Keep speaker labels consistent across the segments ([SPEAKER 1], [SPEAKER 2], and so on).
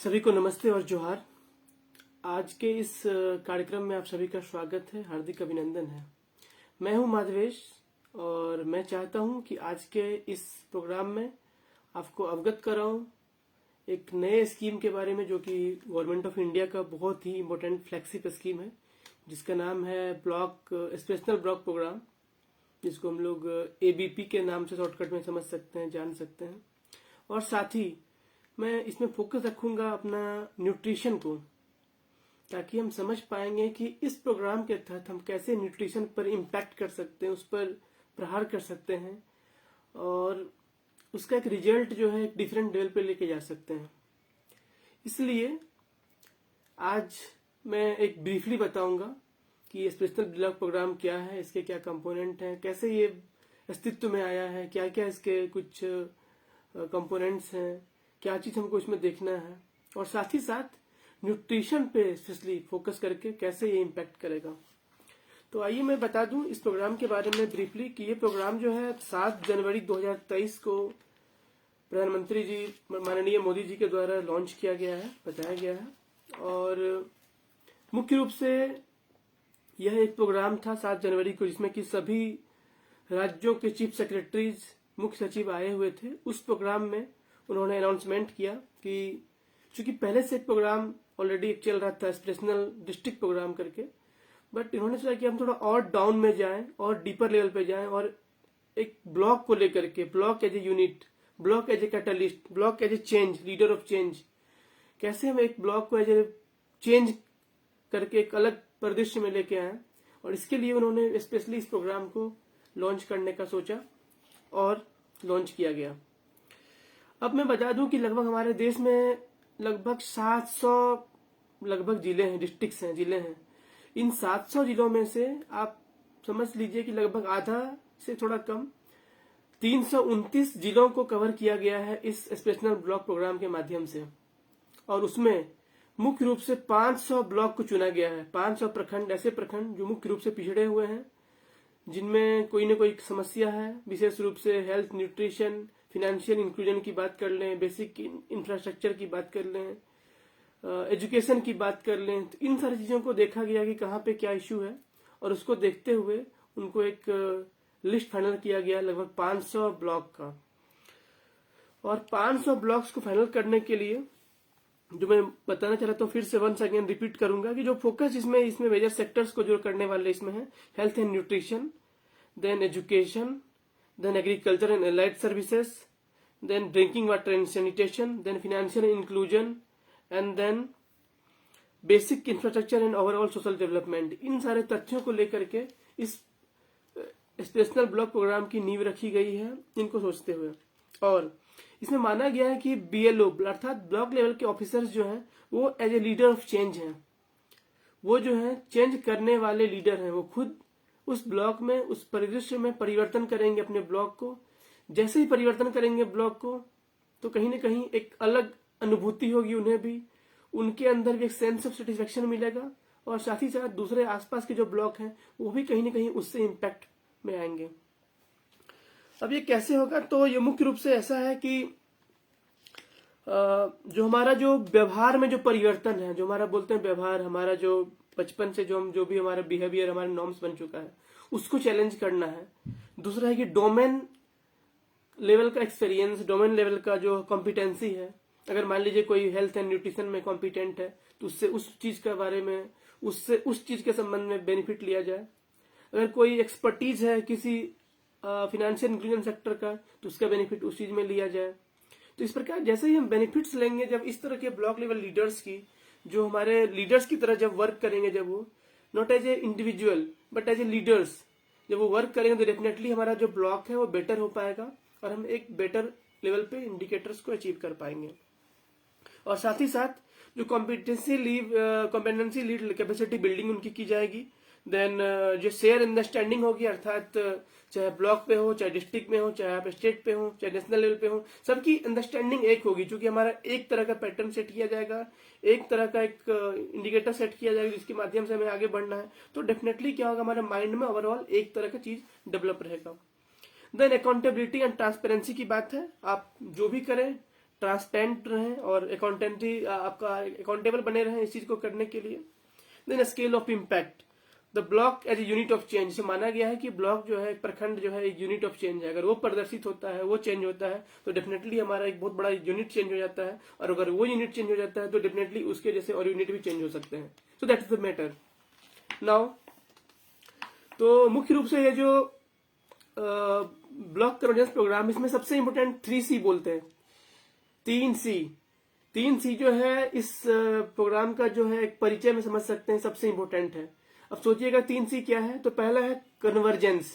[SPEAKER 1] सभी को नमस्ते और जोहार। आज के इस कार्यक्रम में आप सभी का स्वागत है, हार्दिक अभिनंदन है। मैं हूं माधवेश और मैं चाहता हूं कि आज के इस प्रोग्राम में आपको अवगत कराऊं एक नए स्कीम के बारे में, जो कि गवर्नमेंट ऑफ इंडिया का बहुत ही इम्पोर्टेंट फ्लैगशिप स्कीम है, जिसका नाम है स्पेशल ब्लॉक प्रोग्राम, जिसको हम लोग एबीपी के नाम से शॉर्टकट में समझ सकते हैं, जान सकते हैं। और साथ ही मैं इसमें फोकस रखूंगा अपना न्यूट्रिशन को, ताकि हम समझ पाएंगे कि इस प्रोग्राम के तहत हम कैसे न्यूट्रिशन पर इम्पैक्ट कर सकते हैं, उस पर प्रहार कर सकते हैं और उसका एक रिजल्ट जो है एक डिफरेंट लेवल पे लेके जा सकते हैं। इसलिए आज मैं एक ब्रीफली बताऊंगा कि स्पेशल ब्लॉक प्रोग्राम क्या है, इसके क्या कंपोनेंट हैं, कैसे ये अस्तित्व में आया है, क्या क्या इसके कुछ कंपोनेंट्स हैं, क्या चीज हमको इसमें देखना है, और साथ ही साथ न्यूट्रिशन पे स्पेशली फोकस करके कैसे ये इम्पैक्ट करेगा। तो आइए मैं बता दूं इस प्रोग्राम के बारे में ब्रीफली कि ये प्रोग्राम जो है 7 जनवरी 2023 को प्रधानमंत्री जी माननीय मोदी जी के द्वारा लॉन्च किया गया है, बताया गया है। और मुख्य रूप से यह एक प्रोग्राम था 7 जनवरी को, जिसमें कि सभी राज्यों के चीफ सेक्रेटरीज, मुख्य सचिव आए हुए थे। उस प्रोग्राम में उन्होंने अनाउंसमेंट किया कि चूंकि पहले से एक प्रोग्राम ऑलरेडी चल रहा था, स्पेशल डिस्ट्रिक्ट प्रोग्राम करके, बट इन्होंने सोचा कि हम थोड़ा और डाउन में जाएं और डीपर लेवल पे जाएं और एक ब्लॉक को लेकर के, block as a unit, block as a catalyst, block as a change, leader of change, कैसे हम एक ब्लॉक को एज ए चेंज करके एक अलग परिदृश्य में लेके आए। और इसके लिए उन्होंने स्पेशली इस प्रोग्राम को लॉन्च करने का सोचा और लॉन्च किया गया। अब मैं बता दूं कि लगभग हमारे देश में लगभग 700 लगभग जिले हैं, डिस्ट्रिक्ट्स हैं, जिले हैं। इन 700 जिलों में से आप समझ लीजिए कि लगभग आधा से थोड़ा कम 329 जिलों को कवर किया गया है इस स्पेशल ब्लॉक प्रोग्राम के माध्यम से। और उसमें मुख्य रूप से 500 ब्लॉक को चुना गया है, 500 प्रखंड, ऐसे प्रखंड जो मुख्य रूप से पिछड़े हुए हैं, जिनमें कोई न कोई समस्या है, विशेष रूप से हेल्थ, न्यूट्रिशन, फिनेंशियल इंक्लूजन की बात कर लें, बेसिक इंफ्रास्ट्रक्चर की बात कर लें, एजुकेशन की बात कर लें। तो इन सारी चीजों को देखा गया कि कहाँ पे क्या इश्यू है, और उसको देखते हुए उनको एक लिस्ट फाइनल किया गया लगभग 500 ब्लॉक का। और 500 ब्लॉक्स को फाइनल करने के लिए जो मैं बताना चाह रहा हूँ, फिर से वंस अगेन रिपीट करूंगा कि जो फोकस इसमें मेजर सेक्टर्स को जो करने वाले इसमें है health and nutrition, then education, then agriculture and allied services, then drinking water and sanitation, then financial inclusion, and then basic infrastructure and overall social development। इन सारे तथ्यों को लेकर के इस स्पेशल ब्लॉक प्रोग्राम की नींव रखी गई है, इनको सोचते हुए। और इसमें माना गया है कि बीएलओ अर्थात ब्लॉक लेवल के ऑफिसर्स जो हैं वो as a leader of change हैं, वो जो है चेंज करने वाले लीडर हैं। वो खुद उस ब्लॉक में, उस परिदृश्य में परिवर्तन करेंगे अपने ब्लॉक को। जैसे ही परिवर्तन करेंगे ब्लॉक को, तो कहीं न कहीं एक अलग अनुभूति होगी उन्हें भी, उनके अंदर भी एक सेंस ऑफ सेटिस्फेक्शन मिलेगा, और साथ ही साथ दूसरे आसपास के जो ब्लॉक हैं वो भी कहीं न कहीं उससे इम्पैक्ट में आएंगे। अब ये कैसे होगा? तो ये मुख्य रूप से ऐसा है कि जो हमारा जो व्यवहार में जो परिवर्तन है, जो हमारा बोलते हैं व्यवहार, हमारा जो बचपन से जो भी हमारा बिहेवियर, हमारे नॉर्म्स बन चुका है, उसको चैलेंज करना है। दूसरा है कि डोमेन लेवल का एक्सपीरियंस, डोमेन लेवल का जो कॉम्पिटेंसी है, अगर मान लीजिए कोई हेल्थ एंड न्यूट्रिशन में कॉम्पिटेंट है तो उससे उस चीज के बारे में, उससे उस चीज के संबंध में बेनिफिट लिया जाए। अगर कोई एक्सपर्टीज है किसी फिनेंशियल इंक्लूजन सेक्टर का, तो उसका बेनिफिट उस चीज में लिया जाए। तो इस प्रकार जैसे ही हम बेनिफिट्स लेंगे, जब इस तरह के ब्लॉक लेवल लीडर्स की, जो हमारे लीडर्स की तरह जब वर्क करेंगे, जब वो not as a individual but as a leaders जब वो वर्क करेंगे, तो डेफिनेटली हमारा जो ब्लॉक है वो बेटर हो पाएगा और हम एक बेटर लेवल पे इंडिकेटर्स को अचीव कर पाएंगे। और साथ ही साथ जो कॉम्पिटेंसी लीड कैपेसिटी बिल्डिंग उनकी की जाएगी। देन जो शेयर अंडरस्टैंडिंग होगी, अर्थात चाहे ब्लॉक पे हो, चाहे डिस्ट्रिक्ट में हो, चाहे आप स्टेट पे हो, चाहे नेशनल लेवल पे हो, सबकी अंडरस्टैंडिंग एक होगी, क्योंकि हमारा एक तरह का पैटर्न सेट किया जाएगा, एक तरह का एक इंडिकेटर सेट किया जाएगा जिसके माध्यम से हमें आगे बढ़ना है। तो डेफिनेटली क्या होगा, हमारे माइंड में ओवरऑल एक तरह का चीज डेवलप रहेगा। देन अकाउंटेबिलिटी एंड ट्रांसपेरेंसी की बात है, आप जो भी करें ट्रांसपेरेंट रहें और अकाउंटेंटी आपका अकाउंटेबल बने रहें इस चीज को करने के लिए। Then scale of impact, the block as a unit of change, से माना गया है कि ब्लॉक जो है, प्रखंड जो है, एक यूनिट ऑफ चेंज है। अगर वो प्रदर्शित होता है, वो चेंज होता है, तो डेफिनेटली हमारा एक बहुत बड़ा यूनिट चेंज हो जाता है। और अगर वो यूनिट चेंज हो जाता है तो डेफिनेटली उसके जैसे और यूनिट भी चेंज हो सकते हैं। सो that is the matter now. तो मुख्य रूप से ये जो ब्लॉक कन्वर्जेंस प्रोग्राम, इसमें सबसे इंपोर्टेंट 3C बोलते हैं, 3C जो है इस प्रोग्राम का जो है एक परिचय में समझ सकते हैं, सबसे इंपोर्टेंट है। अब सोचिएगा 3C क्या है। तो पहला है कन्वर्जेंस,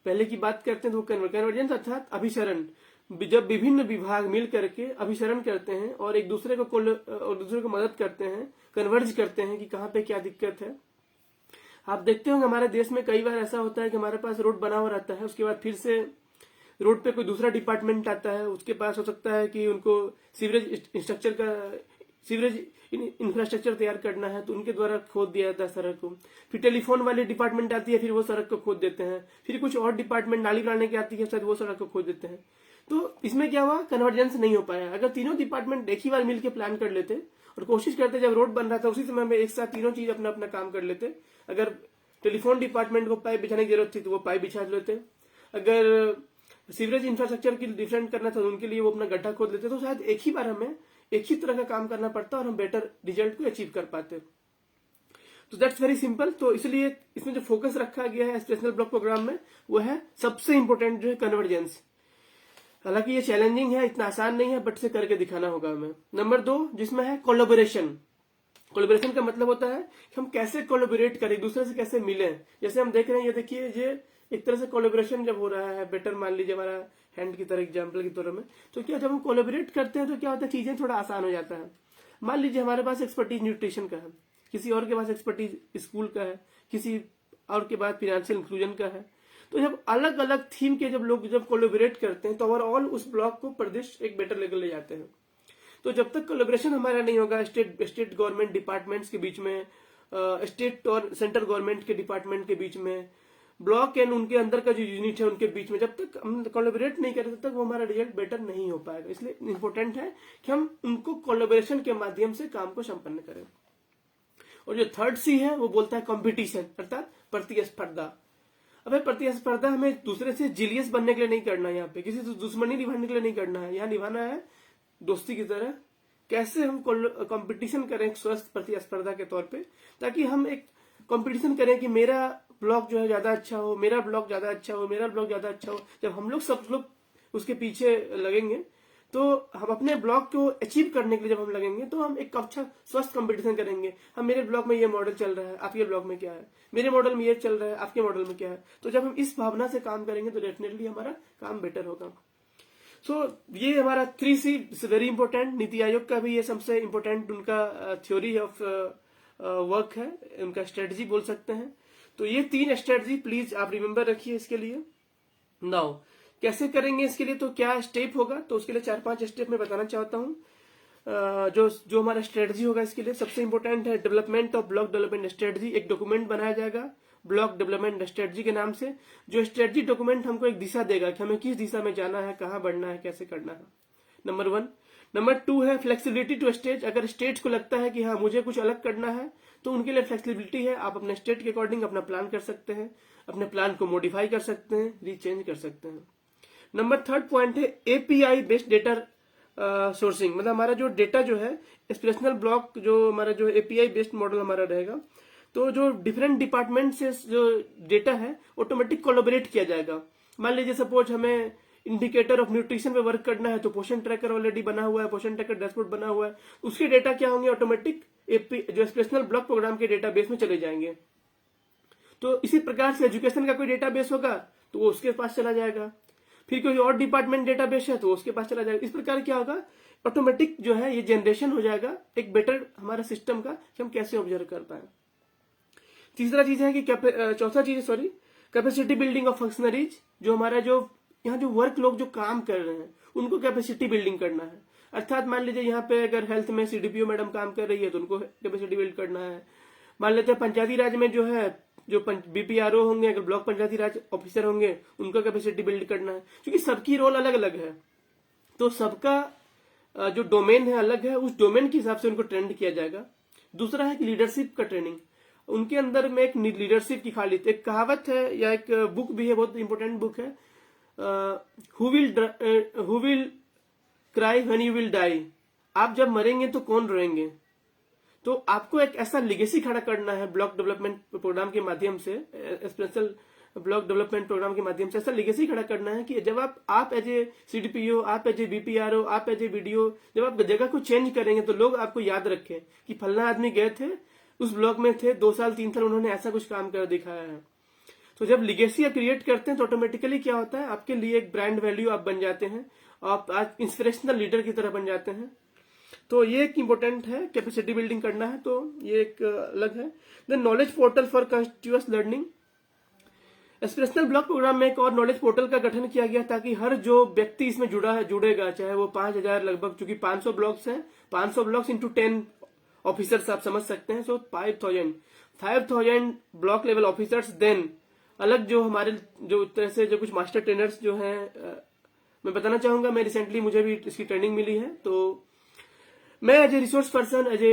[SPEAKER 1] पहले की बात करते हैं तो कन्वर्जेंस अर्थात अभिसरण। जब विभिन्न विभाग मिल करके अभिसरण करते हैं और एक दूसरे को मदद करते हैं, कन्वर्ज करते हैं कि कहाँ पे क्या दिक्कत है। आप देखते होंगे हमारे देश में कई बार ऐसा होता है कि हमारे पास रोड बना हुआ रहता है, उसके बाद फिर से रोड पे कोई दूसरा डिपार्टमेंट आता है, उसके पास हो सकता है कि उनको सीवरेज इंफ्रास्ट्रक्चर तैयार करना है, तो उनके द्वारा खोद दिया जाता है सड़क को। फिर टेलीफोन वाली डिपार्टमेंट आती है, फिर वो सड़क को खोद देते हैं। फिर कुछ और डिपार्टमेंट नाली बनाने की आती है, शायद वो सड़क को खोद देते हैं। तो इसमें क्या हुआ, कन्वर्जेंस नहीं हो पाया। अगर तीनों डिपार्टमेंट एक ही बार मिलकर प्लान कर लेते और कोशिश करते, जब रोड बन रहा था उसी समय में एक साथ तीनों चीज अपना अपना काम कर लेते। अगर टेलीफोन डिपार्टमेंट को पाइप बिछाने की जरूरत थी तो वो पाइप बिछा लेते, अगर सीवरेज इंफ्रास्ट्रक्चर की डिफरेंट करना था तो उनके लिए वो अपना गड्ढा खोद लेते, तो शायद एक ही बार हमें एक ही तरह का काम करना पड़ता और हम बेटर रिजल्ट को अचीव कर पाते। तो दैट्स वेरी सिंपल। तो इसलिए इसमें जो फोकस रखा गया है एस्पिरेशनल ब्लॉक प्रोग्राम में, वो है सबसे इंपॉर्टेंट जो है कन्वर्जेंस। हालांकि ये चैलेंजिंग है, इतना आसान नहीं है, बट से करके दिखाना होगा हमें। नंबर 2 जिसमें है कोलैबोरेशन। कोलैबोरेशन का मतलब होता है कि हम कैसे कोलैबोरेट करें, एक दूसरे से कैसे मिलें। जैसे हम देख रहे हैं, ये देखिए, ये एक तरह से कोलैबोरेशन जब हो रहा है, बेटर मान लीजिए हमारा हैंड की तरह एग्जाम्पल की तरह में, तो क्या जब हम कोलैबोरेट करते हैं तो क्या होता है, चीजें थोड़ा आसान हो जाता है। मान लीजिए हमारे पास एक्सपर्टीज न्यूट्रिशन का है, किसी और के पास एक्सपर्टीज स्कूल का है, किसी और के पास फिनेंशियल इंक्लूजन का है। तो जब अलग अलग थीम के जब लोग जब कोलैबोरेट करते हैं तो ओवरऑल उस ब्लॉक को प्रदेश एक बेटर लेवल ले जाते हैं। तो जब तक कोलैबोरेशन हमारा नहीं होगा स्टेट गवर्नमेंट डिपार्टमेंट्स के बीच में, स्टेट और सेंट्रल गवर्नमेंट के डिपार्टमेंट के बीच में, ब्लॉक एंड उनके अंदर का जो यूनिट है उनके बीच में, जब तक हम कोलैबोरेट नहीं करें तब तक वो हमारा रिजल्ट बेटर नहीं हो पाएगा। इसलिए इंपॉर्टेंट है कि हम उनको कोलैबोरेशन के माध्यम से काम को संपन्न करें। और जो 3C है वो बोलता है कंपटीशन, अर्थात प्रतिस्पर्धा। अबे प्रतिस्पर्धा हमें दूसरे से जीलियस बनने के लिए नहीं करना है, यहाँ पे किसी से दुश्मनी निभाने के लिए नहीं करना है, यहाँ निभाना है दोस्ती की तरह। कैसे हम कंपटीशन करें एक स्वस्थ प्रतिस्पर्धा के तौर पे, ताकि हम एक कंपटीशन करें कि मेरा ब्लॉक जो है ज्यादा अच्छा हो, मेरा ब्लॉक ज्यादा अच्छा हो, मेरा ब्लॉक ज्यादा अच्छा हो। जब हम लोग सब लोग उसके पीछे लगेंगे तो हम अपने ब्लॉक को अचीव करने के लिए जब हम लगेंगे तो हम एक अच्छा स्वस्थ कंपटीशन करेंगे। हम मेरे ब्लॉक में ये मॉडल चल रहा है, आपके ब्लॉक में क्या है, मेरे मॉडल में ये चल रहा है, आपके मॉडल में क्या है। तो जब हम इस भावना से काम करेंगे तो डेफिनेटली हमारा काम बेटर होगा। सो ये हमारा 3C is very important. NITI Aayog का भी ये सबसे इंपॉर्टेंट उनका थ्योरी ऑफ वर्क है, उनका स्ट्रेटजी बोल सकते हैं। तो ये 3 स्ट्रेटजी प्लीज आप रिमेंबर रखिए इसके लिए। नाउ कैसे करेंगे इसके लिए, तो क्या स्टेप होगा, तो उसके लिए 4-5 स्टेप मैं बताना चाहता हूँ। जो हमारा स्ट्रेटजी होगा इसके लिए सबसे इंपॉर्टेंट है development of block development strategy. एक डॉक्यूमेंट बनाया जाएगा ब्लॉक डेवलपमेंट स्ट्रेटजी के नाम से। जो स्ट्रेटजी डॉक्यूमेंट हमको एक दिशा देगा कि हमें किस दिशा में जाना है, कहाँ बढ़ना है, कैसे करना है, नंबर 1। नंबर 2 है फ्लेक्सिबिलिटी टू स्टेट। अगर स्टेट को लगता है कि हाँ मुझे कुछ अलग करना है तो उनके लिए फ्लेक्सिबिलिटी है, आप अपने स्टेट के अकॉर्डिंग अपना प्लान कर सकते हैं, अपने प्लान को मॉडिफाई कर सकते हैं, रीचेंज कर सकते हैं। नंबर 3rd पॉइंट है एपीआई बेस्ड डेटा सोर्सिंग। मतलब हमारा जो डेटा जो है एस्पिरेशनल ब्लॉक, जो हमारा जो एपीआई बेस्ड मॉडल हमारा रहेगा, तो जो डिफरेंट डिपार्टमेंट से जो डेटा है ऑटोमेटिक कोलैबोरेट किया जाएगा। मान लीजिए सपोज हमें इंडिकेटर ऑफ न्यूट्रिशन पे वर्क करना है तो पोषण ट्रैकर ऑलरेडी बना हुआ है, पोषण ट्रैकर डैशबोर्ड बना हुआ है, उसके डेटा क्या होंगे ऑटोमेटिक जो एस्पिरेशनल ब्लॉक प्रोग्राम के डेटाबेस में चले जाएंगे। तो इसी प्रकार से एजुकेशन का कोई डेटाबेस होगा तो वो उसके पास चला जाएगा, फिर कोई और डिपार्टमेंट डेटाबेस है तो उसके पास चला जाएगा। इस प्रकार क्या होगा, ऑटोमेटिक जो है ये जनरेशन हो जाएगा एक बेटर हमारा सिस्टम का कि हम कैसे ऑब्जर्व कर पाए। तीसरा चीज है कि चौथा चीज sorry capacity building of functionaries. जो हमारा जो यहाँ जो वर्क लोग जो काम कर रहे हैं उनको कैपेसिटी बिल्डिंग करना है। अर्थात मान लीजिए यहाँ पे अगर हेल्थ में सीडीपीओ मैडम काम कर रही है तो उनको कैपेसिटी बिल्ड करना है। मान लेते हैं पंचायती राज में जो है जो बीपीआरओ होंगे, अगर ब्लॉक पंचायती राज ऑफिसर होंगे उनका कैपेसिटी बिल्ड करना है। क्योंकि सबकी रोल अलग अलग है तो सबका जो डोमेन है अलग है, उस डोमेन के हिसाब से उनको ट्रेंड किया जाएगा। दूसरा है कि लीडरशिप का ट्रेनिंग, उनके अंदर में एक लीडरशिप की खाली एक कहावत है या एक बुक भी है, बहुत इंपॉर्टेंट बुक है, who will cry when you will die, आप जब मरेंगे तो कौन रोएंगे। तो आपको एक ऐसा लिगेसी खड़ा करना है ब्लॉक डेवलपमेंट प्रोग्राम के माध्यम से, स्पेशल ब्लॉक डेवलपमेंट प्रोग्राम के माध्यम से ऐसा लिगेसी खड़ा करना है कि जब आप एज ए सीडीपीओ, आप एज ए बीपीआरओ, आप एज ए बीडीओ, जब आप जगह को चेंज करेंगे तो लोग आपको याद रखें कि फलना आदमी गए थे, उस ब्लॉक में थे, 2 साल 3 साल उन्होंने ऐसा कुछ काम कर दिखाया है। तो जब लिगेसी आप क्रिएट करते हैं तो ऑटोमेटिकली क्या होता है, आपके लिए एक ब्रांड वैल्यू आप बन जाते हैं, आप आज इंस्पिरेशनल लीडर की तरह बन जाते हैं। तो ये एक इंपॉर्टेंट है, कैपेसिटी बिल्डिंग करना है, तो ये एक अलग है। Then knowledge portal for continuous learning, aspirational block program में एक और नॉलेज पोर्टल का गठन किया गया ताकि हर जो व्यक्ति इसमें जुड़ेगा, चाहे वो 5000 लगभग, चूंकि 500 ब्लॉक्स हैं, 500 ब्लॉक्स इंटू 10 ऑफिसर्स आप समझ सकते हैं, सो 5000 ब्लॉक लेवल ऑफिसर्स। देन अलग जो हमारे जो तरह से जो कुछ मास्टर ट्रेनर्स जो हैं, मैं बताना चाहूंगा, मैं रिसेंटली मुझे भी इसकी ट्रेनिंग मिली है, तो मैं as a resource person, as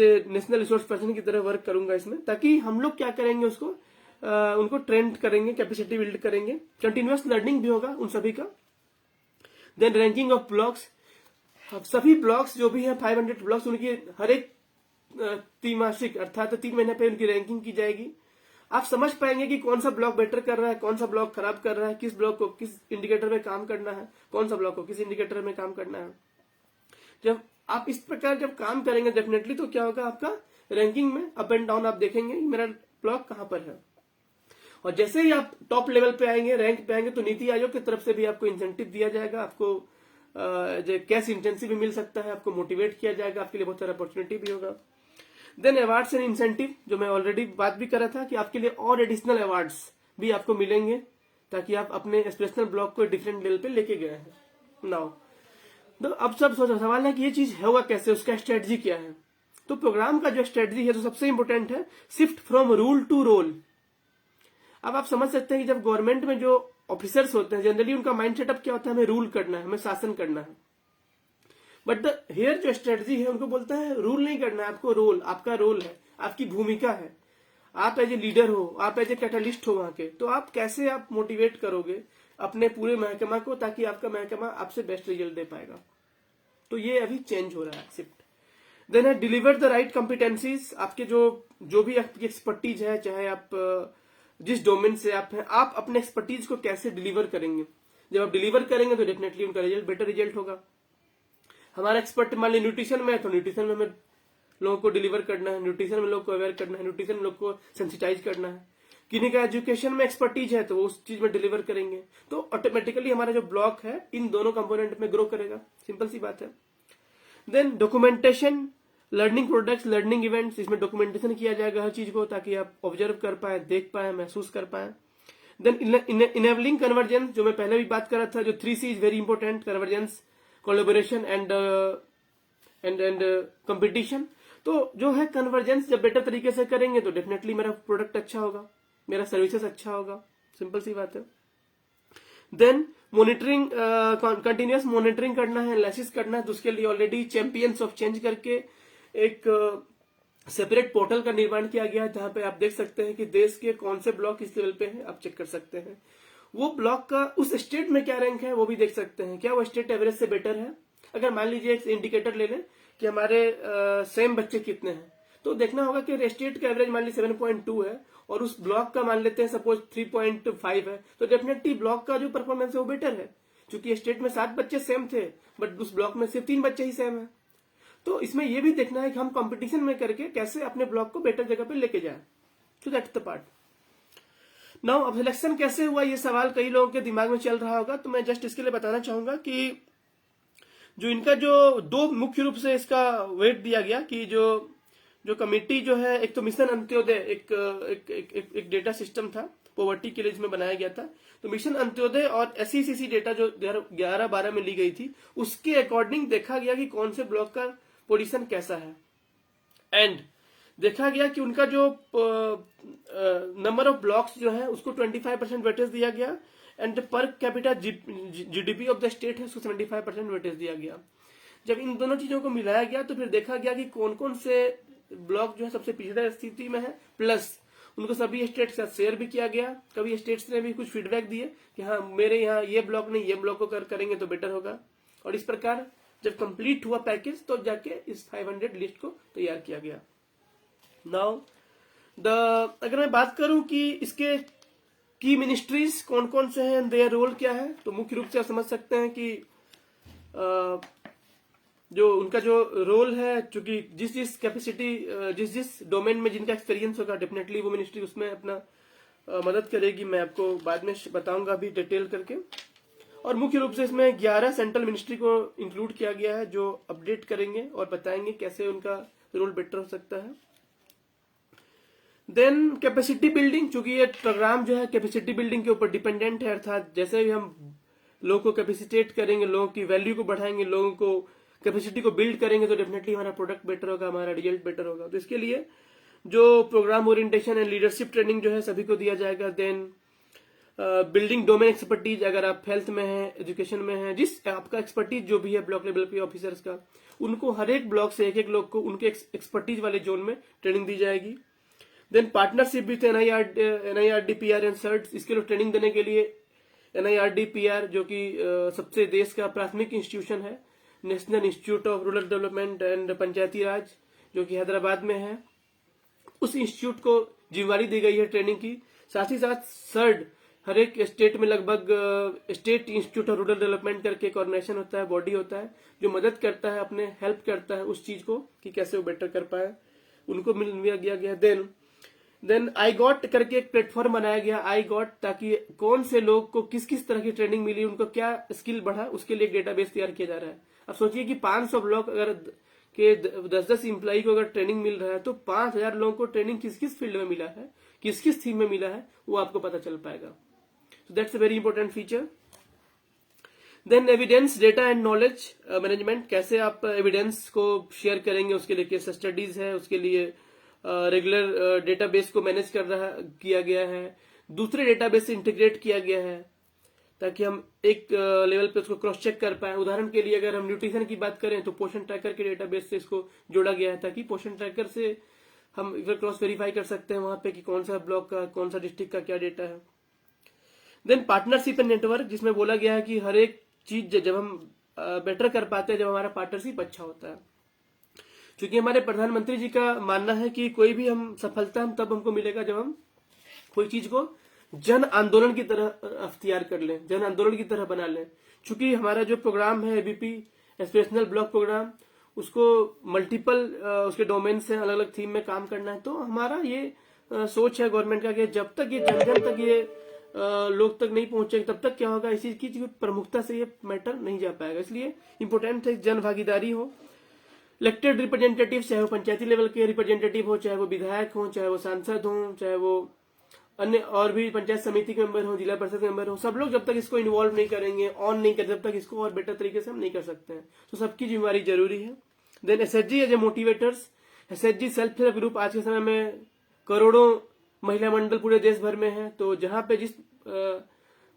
[SPEAKER 1] a national resource person की तरह वर्क करूंगा इसमें, ताकि हम लोग क्या करेंगे उसको उनको ट्रेंड करेंगे, कैपेसिटी बिल्ड करेंगे, कंटिन्यूअस लर्निंग भी होगा उन सभी का। देन रैंकिंग ऑफ ब्लॉक्स, सभी ब्लॉक्स जो भी है 500 ब्लॉक्स, उनकी हर एक त्रैमासिक अर्थात 3 महीने पे उनकी रैंकिंग की जाएगी। आप समझ पाएंगे कि कौन सा ब्लॉक बेटर कर रहा है, कौन सा ब्लॉक खराब कर रहा है, किस ब्लॉक को किस इंडिकेटर में काम करना है, कौन सा ब्लॉक को किस इंडिकेटर में काम करना है। जब आप इस प्रकार जब काम करेंगे डेफिनेटली, तो क्या होगा, आपका रैंकिंग में अप एंड डाउन आप देखेंगे मेरा ब्लॉक कहां पर है। और जैसे ही आप टॉप लेवल पे आएंगे, रैंक पे आएंगे, तो नीति आयोग की तरफ से भी आपको इंसेंटिव दिया जाएगा, आपको कैश इंटेंसिव भी मिल सकता है, आपको मोटिवेट किया जाएगा, आपके लिए बहुत सारा अपॉर्चुनिटी भी होगा। देन अवार्ड्स एंड इंसेंटिव, जो मैं ऑलरेडी बात भी कर रहा था कि आपके लिए और एडिशनल अवार्ड्स भी आपको मिलेंगे, ताकि आप अपने एस्पिरेशनल ब्लॉक को डिफरेंट लेवल पे लेके गए हैं। नाउ तो अब सब सवाल है कि ये चीज होगा कैसे, उसका स्ट्रेटजी क्या है। तो प्रोग्राम का जो स्ट्रेटजी है, तो सबसे इंपॉर्टेंट है shift from rule to role. अब आप समझ सकते हैं कि जब गवर्नमेंट में जो ऑफिसर्स होते हैं, जनरली उनका माइंड सेटअप क्या होता है, हमें रूल करना है, हमें शासन करना है। बट द हियर जो स्ट्रेटजी है, उनको बोलता है रूल नहीं करना है, आपको रोल, आपका रोल है, आपकी भूमिका है, आप एज ए लीडर हो, आप एज ए कैटलिस्ट हो वहां के, तो आप कैसे आप मोटिवेट करोगे अपने पूरे महकमा को, ताकि आपका महकमा आपसे बेस्ट रिजल्ट दे पाएगा। तो ये अभी चेंज हो रहा है शिफ्ट। देन है डिलीवर द राइट कॉम्पिटेंसीज, आपके जो भी आपकी एक्सपर्टीज है, चाहे आप जिस डोमेन से आप हैं, आप अपने एक्सपर्टीज को कैसे डिलीवर करेंगे। जब आप डिलीवर करेंगे तो डेफिनेटली उनका रिजल्ट बेटर रिजल्ट होगा। हमारा एक्सपर्ट मान लीजिए न्यूट्रिशन में है, तो न्यूट्रिशन में हमें लोगों को डिलीवर करना है, न्यूट्रिशन में लोग को अवेयर करना है, न्यूट्रिशन में लोग को सेंसिटाइज करना है। किन्हीं का एजुकेशन में एक्सपर्टीज है, तो वो उस चीज में डिलीवर करेंगे, तो ऑटोमेटिकली हमारा जो ब्लॉक है इन दोनों कंपोनेंट में ग्रो करेगा। सिंपल सी बात है। Then documentation, learning products, learning events, इसमें डॉक्यूमेंटेशन किया जाएगा हर चीज को, ताकि आप ऑब्जर्व कर पाए, देख पाए, महसूस कर पाए। देन इनेबलिंग कन्वर्जेंस, जो मैं पहले भी बात कर रहा था, जो 3C is very important, convergence, collaboration and competition. तो जो है कन्वर्जेंस जब बेटर तरीके से करेंगे तो डेफिनेटली मेरा प्रोडक्ट अच्छा होगा, मेरा सर्विसेज अच्छा होगा, सिंपल सी बात है। देन मॉनिटरिंग, कंटिन्यूअस मॉनिटरिंग करना है, एनालिसिस करना है, तो उसके लिए ऑलरेडी चैंपियंस ऑफ चेंज करके एक सेपरेट पोर्टल का निर्माण किया गया है, जहां पे आप देख सकते हैं कि देश के कौन से ब्लॉक इस लेवल पे हैं, आप चेक कर सकते हैं। वो ब्लॉक का उस स्टेट में क्या रैंक है वो भी देख सकते हैं, क्या वो स्टेट एवरेज से बेटर है। अगर मान लीजिए एक इंडिकेटर ले लें कि हमारे सेम बच्चे कितने हैं, तो देखना होगा कि स्टेट का एवरेज मान लीजिए 7.2 है और उस ब्लॉक का मान लेते हैं सपोज 3.5 है, तो डेफिनेटली ब्लॉक का जो परफॉर्मेंस है वो बेटर है, क्योंकि स्टेट में 7 बच्चे सेम थे बट उस ब्लॉक में सिर्फ 3 बच्चे ही सेम है। तो इसमें यह भी देखना है कि हम कंपटीशन में करके कैसे अपने ब्लॉक को बेटर जगह पे लेके जाए। तो दैट्स द पार्ट। नाउ अब सिलेक्शन कैसे हुआ, ये सवाल कई लोगों के दिमाग में चल रहा होगा, तो मैं जस्ट इसके लिए बताना चाहूंगा कि जो इनका जो 2 मुख्य रूप से इसका वेट दिया गया कि जो कमिटी जो है, एक तो मिशन अंत्योदय एक डेटा सिस्टम था पॉवर्टी के लिए जिसमें बनाया गया था, तो मिशन अंत्योदय और SECC डेटा जो 11-12 में ली गई थी, उसके अकॉर्डिंग देखा गया कि कौन से ब्लॉक का पोजीशन कैसा है, एंड देखा गया कि उनका जो नंबर ऑफ ब्लॉक्स जो है उसको 25% वेटेज दिया गया, and per capita GDP of the state है उसको 75% वेटेज दिया गया। जब इन दोनों चीजों को मिलाया गया तो फिर देखा गया कि कौन कौन से ब्लॉक जो है सबसे पिछड़ा स्थिति में है, प्लस उनको सभी स्टेट के साथ शेयर भी किया गया। कभी स्टेट्स ने भी कुछ फीडबैक दिए कि हाँ मेरे यहाँ ये ब्लॉक नहीं, ये ब्लॉक को करेंगे तो बेटर होगा। और इस प्रकार जब कंप्लीट हुआ पैकेज तो जाके इस 500 लिस्ट को तैयार किया गया। नाउ अगर मैं बात करूं कि इसके की मिनिस्ट्रीज कौन कौन से हैं, देयर रोल क्या है, तो मुख्य रूप से आप समझ सकते हैं कि जो उनका जो रोल है, चूंकि जिस कैपेसिटी जिस डोमेन में जिनका एक्सपीरियंस होगा डेफिनेटली वो मिनिस्ट्री उसमें अपना मदद करेगी। मैं आपको बाद में बताऊंगा अभी डिटेल करके। और मुख्य रूप से इसमें 11 सेंट्रल मिनिस्ट्री को इंक्लूड किया गया है जो अपडेट करेंगे और बताएंगे कैसे उनका रोल बेटर हो सकता है। देन कैपेसिटी बिल्डिंग, चूंकि ये प्रोग्राम जो है कैपेसिटी बिल्डिंग के ऊपर डिपेंडेंट है, अर्थात जैसे भी हम लोगों को कैपेसिटेट करेंगे, लोगों की वैल्यू को बढ़ाएंगे, लोगों को कैपेसिटी को बिल्ड करेंगे तो डेफिनेटली हमारा प्रोडक्ट बेटर होगा, हमारा रिजल्ट बेटर होगा। तो इसके लिए जो program orientation and leadership training जो है सभी को दिया जाएगा। देन बिल्डिंग डोमेन एक्सपर्टीज, अगर आप हेल्थ में हैं, एजुकेशन में हैं, जिस आपका एक्सपर्टीज जो भी है ब्लॉक लेवल पे ऑफिसर्स का, उनको हर एक ब्लॉक से एक एक लोग को उनके एक्सपर्टीज वाले जोन में ट्रेनिंग दी जाएगी। Then partnership with NIRD PR and SIRD, इसके लिए ट्रेनिंग देने के लिए NIRD PR जो कि सबसे देश का प्राथमिक इंस्टीट्यूशन है, national institute of rural development and Panchayati Raj जो कि हैदराबाद में है, उस इंस्टीट्यूट को जिम्मेवारी दी गई है ट्रेनिंग की। साथ ही साथ सर्ड, हर एक स्टेट में लगभग state institute of rural development करके एक ऑर्गेनाइजेशन होता है, बॉडी होता है जो मदद करता है, अपने हेल्प करता है उस चीज को कि कैसे वो बेटर कर पाए, उनको मिल गया गया। देन आई गॉट करके एक प्लेटफॉर्म बनाया गया, आई गॉट, ताकि कौन से लोग को किस किस तरह की ट्रेनिंग मिली, उनको क्या स्किल बढ़ा, उसके लिए एक डेटाबेस तैयार किया जा रहा है। अब सोचिए कि 500 ब्लॉक अगर के 10-10 इंप्लॉई को अगर ट्रेनिंग मिल रहा है तो 5000 लोगों को ट्रेनिंग किस किस फील्ड में मिला है, किस किस थीम में मिला है, वो आपको पता चल पाएगा। So that's a very important feature. Then evidence, data and knowledge management, कैसे आप एविडेंस को शेयर करेंगे, उसके लिए केस स्टडीज है, उसके लिए रेगुलर डेटाबेस को मैनेज किया गया है, दूसरे डेटाबेस से इंटीग्रेट किया गया है ताकि हम एक लेवल पे उसको क्रॉस चेक कर पाए। उदाहरण के लिए अगर हम न्यूट्रिशन की बात करें तो पोषण ट्रैकर के डेटाबेस से इसको जोड़ा गया है ताकि पोषण ट्रैकर से हम क्रॉस वेरीफाई कर सकते हैं वहां पे कि कौन सा ब्लॉक का, कौन सा डिस्ट्रिक्ट का क्या डेटा है। देन पार्टनरशिप एंड नेटवर्क, जिसमें बोला गया है कि हर एक चीज जब हम बेटर कर पाते हैं जब हमारा पार्टनरशिप अच्छा होता है। क्योंकि हमारे प्रधानमंत्री जी का मानना है कि कोई भी हम सफलता हम तब हमको मिलेगा जब हम कोई चीज को जन आंदोलन की तरह अख्तियार कर लें, जन आंदोलन की तरह बना लें। चूंकि हमारा जो प्रोग्राम है एबीपी एस्पिरेशनल ब्लॉक प्रोग्राम, उसको मल्टीपल उसके डोमेन से अलग अलग थीम में काम करना है, तो हमारा ये सोच है गवर्नमेंट का कि जब तक ये जन जन तक ये लोग तक नहीं पहुंचेंगे तब तक क्या होगा, इसी की प्रमुखता से ये मैटर नहीं जा पाएगा। इसलिए इंपोर्टेंट है जन भागीदारी हो, इलेक्टेड रिप्रेजेंटेटिव, चाहे वो पंचायती लेवल के रिप्रेजेंटेटिव हो, चाहे वो विधायक हो, चाहे वो सांसद हो, चाहे वो अन्य और भी पंचायत समिति के मेंबर हो, जिला परिषद के मेंबर हो, सब लोग जब तक इसको इन्वॉल्व नहीं करेंगे, ऑन नहीं करें, तब तक इसको और बेटर तरीके से हम नहीं कर सकते हैं। तो सबकी जिम्मेवारी जरूरी है। Then SHG as a motivators, SHG self help group आज के समय में करोड़ों महिला मंडल पूरे देश भर में है, तो जहां पे जिस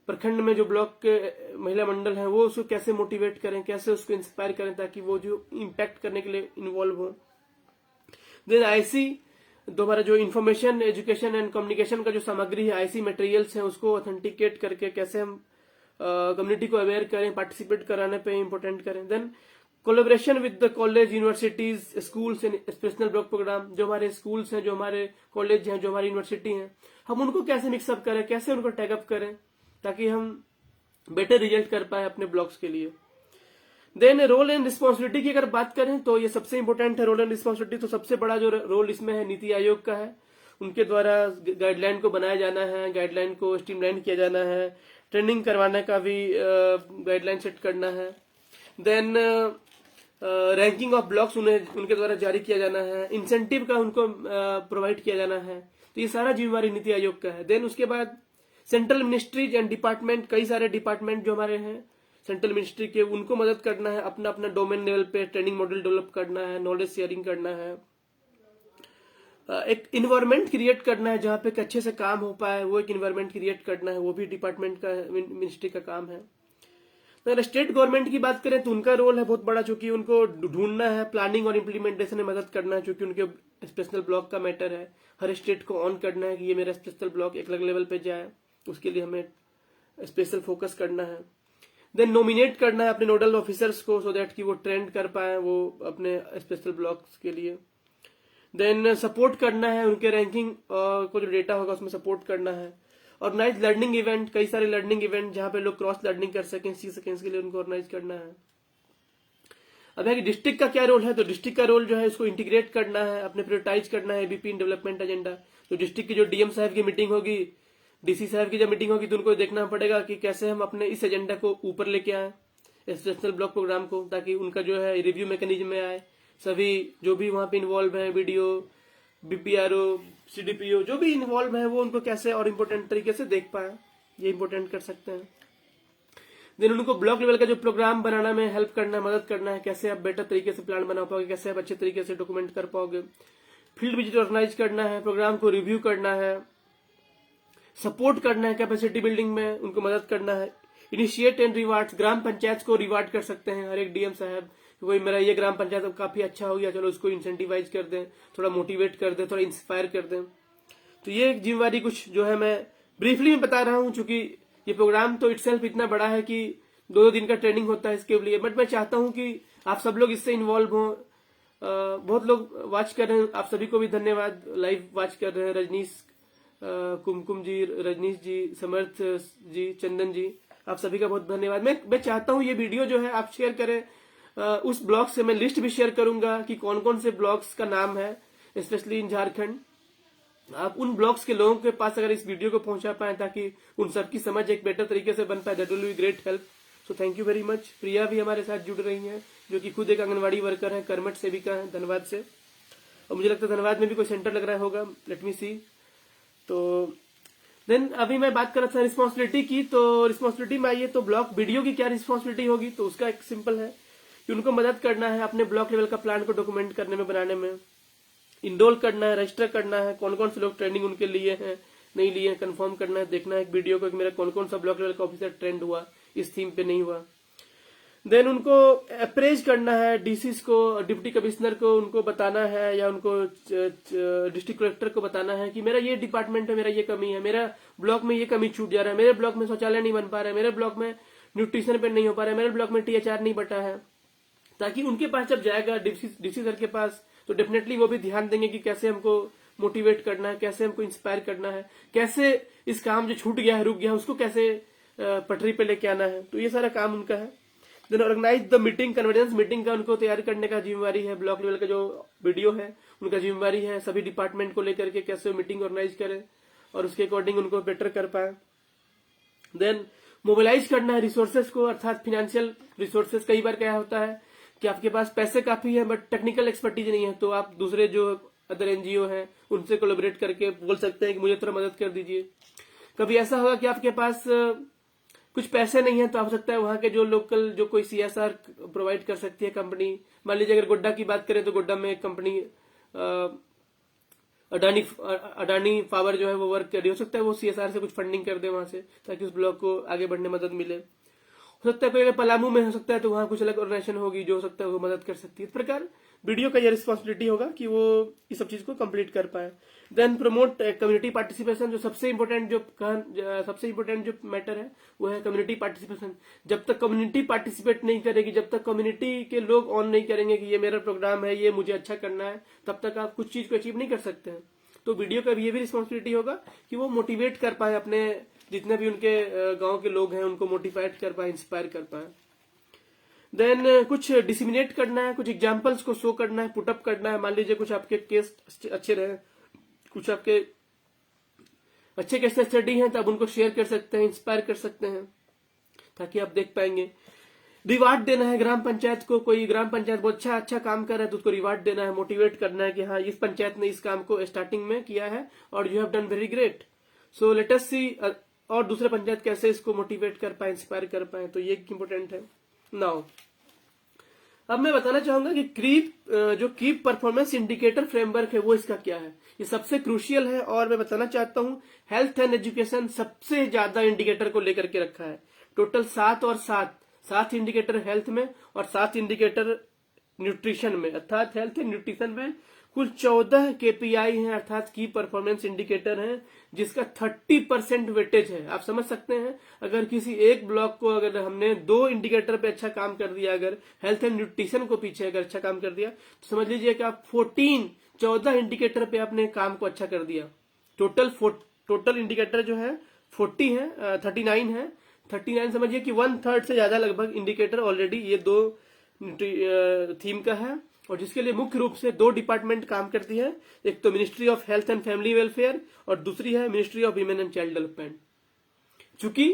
[SPEAKER 1] प्रखंड में जो ब्लॉक के महिला मंडल हैं वो उसको कैसे मोटिवेट करें, कैसे उसको इंस्पायर करें ताकि वो जो इम्पैक्ट करने के लिए इन्वॉल्व हो। देन IC, तो हमारा जो इन्फॉर्मेशन एजुकेशन एंड कम्युनिकेशन का जो सामग्री है, IC मटेरियल्स है, उसको ऑथेंटिकेट करके कैसे हम कम्युनिटी को अवेयर करें, पार्टिसिपेट कराने पे इम्पोर्टेंट करें। Then collaboration with the college, universities, schools and aspirational block program, जो हमारे स्कूल्स हैं, जो हमारे कॉलेज हैं, जो हमारी यूनिवर्सिटी हैं, हम उनको कैसे मिक्सअप करें, कैसे उनको टैगअप करें ताकि हम बेटर रिजल्ट कर पाए अपने ब्लॉक्स के लिए। देन रोल एंड रिस्पॉन्सिबिलिटी की अगर बात करें तो ये सबसे इंपॉर्टेंट है, रोल एंड रिस्पॉन्सिबिलिटी। तो सबसे बड़ा जो रोल इसमें है नीति आयोग का है, उनके द्वारा गाइडलाइन को बनाया जाना है, गाइडलाइन को स्ट्रीमलाइन किया जाना है, ट्रेनिंग करवाने का भी गाइडलाइन सेट करना है। देन रैंकिंग ऑफ ब्लॉक्स उनके द्वारा जारी किया जाना है, इंसेंटिव का उनको प्रोवाइड किया जाना है, तो ये सारा जिम्मेवारी नीति आयोग का है। देन उसके बाद सेंट्रल मिनिस्ट्रीज एंड डिपार्टमेंट, कई सारे डिपार्टमेंट जो हमारे हैं सेंट्रल मिनिस्ट्री के, उनको मदद करना है, अपना अपना डोमेन लेवल पे ट्रेनिंग मॉडल डेवलप करना है, नॉलेज शेयरिंग करना है। एक इन्वायरमेंट क्रिएट करना है जहाँ पे अच्छे से काम हो पाए, वो एक इन्वायरमेंट क्रिएट करना है, वो भी डिपार्टमेंट का, मिनिस्ट्री का काम है। तो अगर स्टेट गवर्नमेंट की बात करें तो उनका रोल है बहुत बड़ा, चूंकि उनको ढूंढना है, प्लानिंग और इम्प्लीमेंटेशन में मदद करना है, चूंकि उनके स्पेशल ब्लॉक का मैटर है। हर स्टेट को ऑन करना है कि ये मेरा स्पेशल ब्लॉक एक अलग लेवल पे जाए, उसके लिए हमें स्पेशल फोकस करना है। देन नॉमिनेट करना है अपने नोडल ऑफिसर्स को, सो दैट कि वो ट्रेंड कर पाए वो अपने स्पेशल ब्लॉक्स के लिए। देन सपोर्ट करना है उनके रैंकिंग को, जो डेटा होगा उसमें सपोर्ट करना है। ऑर्गेनाइज लर्निंग इवेंट, कई सारे लर्निंग इवेंट जहां पे लोग क्रॉस लर्निंग कर सकें, सीख सकें, इसके लिए उनको ऑर्गेनाइज करना है। अब है कि डिस्ट्रिक्ट का क्या रोल है, तो डिस्ट्रिक्ट का रोल जो है इसको इंटीग्रेट करना है, अपने प्रायोरिटाइज करना है एबीपी इन डेवलपमेंट एजेंडा। तो डिस्ट्रिक्ट की जो डीएम साहब की मीटिंग होगी, डीसी साहब की जब मीटिंग होगी, तो उनको देखना पड़ेगा कि कैसे हम अपने इस एजेंडा को ऊपर लेके आए, नेशनल ब्लॉक प्रोग्राम को, ताकि उनका जो है रिव्यू मैकेनिज्म में आए। सभी जो भी वहां पे इन्वॉल्व है, बीडीओ, बीपीआरओ, सीडीपीओ, जो भी इन्वॉल्व है, वो उनको कैसे और इम्पोर्टेंट तरीके से देख पाए, ये इम्पोर्टेंट कर सकते हैं। देन उनको ब्लॉक लेवल का जो प्रोग्राम बनाना में हेल्प करना है, मदद करना है, कैसे आप बेटर तरीके से प्लान बना पाओगे, कैसे आप अच्छे तरीके से डॉक्यूमेंट कर पाओगे। फील्ड विजिट ऑर्गेनाइज करना है, प्रोग्राम को रिव्यू करना है, सपोर्ट करना है, कैपेसिटी बिल्डिंग में उनको मदद करना है। इनिशिएट एंड रिवार्ड, ग्राम पंचायत को रिवार्ड कर सकते हैं हर एक डीएम साहब, कोई मेरा ये ग्राम पंचायत अब काफी अच्छा हो गया, चलो उसको इंसेंटिवाइज कर दें, थोड़ा मोटिवेट कर दें, थोड़ा इंस्पायर कर दें। तो ये जिम्मेवारी कुछ जो है मैं ब्रीफली में बता रहा हूं, चूंकि ये प्रोग्राम तो इटसेल्फ इतना बड़ा है कि 2-2 दिन का ट्रेनिंग होता है इसके लिए, बट मैं चाहता हूं कि आप सब लोग इससे इन्वॉल्व हों। बहुत लोग वॉच कर रहे हैं, आप सभी को भी धन्यवाद, लाइव वॉच कर रहे हैं। रजनीश, कुमकुम जी, रजनीश जी, समर्थ जी, चंदन जी, आप सभी का बहुत धन्यवाद। मैं चाहता हूं ये वीडियो जो है आप शेयर करें, उस ब्लॉग से मैं लिस्ट भी शेयर करूंगा कि कौन कौन से ब्लॉग्स का नाम है, स्पेशली इन झारखंड। आप उन ब्लॉग्स के लोगों के पास अगर इस वीडियो को पहुंचा पाए, ताकि उन सबकी समझ एक बेटर तरीके से बन पाए, that will be great help. So thank you very much. Priya भी हमारे साथ जुड़ रही हैं, जो कि खुद एक आंगनवाड़ी वर्कर है, करमट सेविका है, धनबाद से, और मुझे लगता है धनबाद में भी कोई सेंटर लग रहा होगा, लेट मी सी। तो देन अभी मैं बात कर रहा था रिस्पॉन्सिबिलिटी की, तो रिस्पॉन्सिबिलिटी में आइए तो ब्लॉक वीडियो की क्या रिस्पॉन्सिबिलिटी होगी, तो उसका एक सिंपल है कि उनको मदद करना है अपने ब्लॉक लेवल का प्लान को डॉक्यूमेंट करने में, बनाने में, इनरोल करना है, रजिस्टर करना है, कौन कौन से लोग ट्रेनिंग उनके लिए हैं, नहीं लिए हैं, कंफर्म करना है, देखना है एक वीडियो को कि मेरा कौन कौन सा ब्लॉक लेवल का ऑफिसर ट्रेंड हुआ, इस थीम पे नहीं हुआ। देन उनको अप्रेज करना है, डीसीज को, डिप्टी कमिश्नर को उनको बताना है, या उनको डिस्ट्रिक्ट कलेक्टर को बताना है कि मेरा ये डिपार्टमेंट में मेरा ये कमी है, मेरा ब्लॉक में ये कमी छूट जा रहा है, मेरे ब्लॉक में शौचालय नहीं बन पा रहा है, मेरे ब्लॉक में न्यूट्रिशन पे नहीं हो पा रहा है, मेरे ब्लॉक में टीएचआर नहीं बटा है। ताकि उनके पास जब जाएगा डीसी सर के पास, तो डेफिनेटली वो भी ध्यान देंगे कि कैसे हमको मोटिवेट करना है, कैसे हमको इंस्पायर करना है, कैसे इस काम जो छूट गया है, रुक गया है, उसको कैसे पटरी पे लेके आना है। तो ये सारा काम उनका है। Then organise the meeting, convergence meeting का उनको तैयार करने का जिम्मेवारी है। ब्लॉक लेवल का जो वीडियो है उनका जिम्मेवारी है, सभी डिपार्टमेंट को लेकर के कैसे मीटिंग ऑर्गेनाइज करें और उसके अकॉर्डिंग उनको बेटर कर पाए। देन मोबिलाइज करना है रिसोर्सेज को, अर्थात फाइनेंशियल रिसोर्सेज। कई बार क्या होता है कि आपके पास पैसे काफी है बट टेक्निकल एक्सपर्टीज नहीं है, तो आप दूसरे जो अदर एनजीओ हैं उनसे कोलैबोरेट करके बोल सकते हैं कि मुझे थोड़ा मदद कर दीजिए। कभी ऐसा होगा कि आपके पास कुछ पैसे नहीं है, तो हो सकता है वहां के जो लोकल जो कोई सीएसआर प्रोवाइड कर सकती है कंपनी, मान लीजिए अगर गोड्डा की बात करें तो गोड्डा में एक कंपनी अडानी पावर जो है वो वर्क कर रही, हो सकता है वो सीएसआर से कुछ फंडिंग कर दे वहां से, ताकि उस ब्लॉक को आगे बढ़ने में मदद मिले। हो सकता है कोई अगर पलामू में हो सकता है तो वहां कुछ अलग ऑर्गेनाइजेशन होगी जो हो सकता है वो मदद कर सकती है। इस प्रकार वीडियो का यह रिस्पॉन्सिबिलिटी होगा कि वो इस सब चीज को कंप्लीट कर पाए। देन प्रमोट कम्युनिटी पार्टिसिपेशन, जो सबसे इम्पोर्टेंट जो मैटर है वो है कम्युनिटी पार्टिसिपेशन। जब तक कम्युनिटी पार्टिसिपेट नहीं करेगी, जब तक कम्युनिटी के लोग ऑन नहीं करेंगे कि ये मेरा प्रोग्राम है, ये मुझे अच्छा करना है, तब तक आप कुछ चीज को अचीव नहीं कर सकते हैं। तो वीडियो का ये भी रिस्पॉन्सिबिलिटी होगा कि वो मोटिवेट कर पाए अपने जितने भी उनके गांव के लोग हैं, उनको मोटिवेट कर पाए, इंस्पायर कर पाए। देन कुछ डिसिमिनेट करना है, कुछ एग्जांपल्स को शो करना है, पुटअप करना है। मान लीजिए कुछ आपके केस अच्छे रहे, कुछ आपके अच्छे केस स्टडी हैं, तो आप उनको शेयर कर सकते हैं, इंस्पायर कर सकते हैं, ताकि आप देख पाएंगे। रिवार्ड देना है ग्राम पंचायत को, कोई ग्राम पंचायत बहुत अच्छा काम कर रहा है तो उसको रिवार्ड देना है, मोटिवेट करना है कि हाँ इस पंचायत ने इस काम को स्टार्टिंग में किया है और you have done very great, so let us see, और दूसरे पंचायत कैसे इसको मोटिवेट कर पाए, इंस्पायर कर पाए। तो ये इंपोर्टेंट है। नाउ अब मैं बताना चाहूंगा कि जो की परफॉर्मेंस इंडिकेटर फ्रेमवर्क है वो इसका क्या है। ये सबसे क्रूशियल है और मैं बताना चाहता हूँ हेल्थ एंड एजुकेशन सबसे ज्यादा इंडिकेटर को लेकर के रखा है। टोटल 7 इंडिकेटर हेल्थ में और 7 इंडिकेटर न्यूट्रिशन में, अर्थात हेल्थ एंड न्यूट्रिशन में कुल 14 केपीआई हैं, अर्थात की परफॉर्मेंस इंडिकेटर हैं, जिसका 30% वेटेज है। आप समझ सकते हैं, अगर किसी एक ब्लॉक को अगर हमने 2 इंडिकेटर पे अच्छा काम कर दिया, अगर हेल्थ एंड न्यूट्रिशन को पीछे अगर अच्छा काम कर दिया, तो समझ लीजिए कि आप 14 इंडिकेटर पे अपने काम को अच्छा कर दिया। टोटल इंडिकेटर जो है 40 है, 39 है। 39 समझिए कि 1/3 से ज्यादा लगभग इंडिकेटर ऑलरेडी ये 2 थीम का है, और जिसके लिए मुख्य रूप से 2 डिपार्टमेंट काम करती है। एक तो ministry of health and family welfare और दूसरी है ministry of women and child development. चूंकि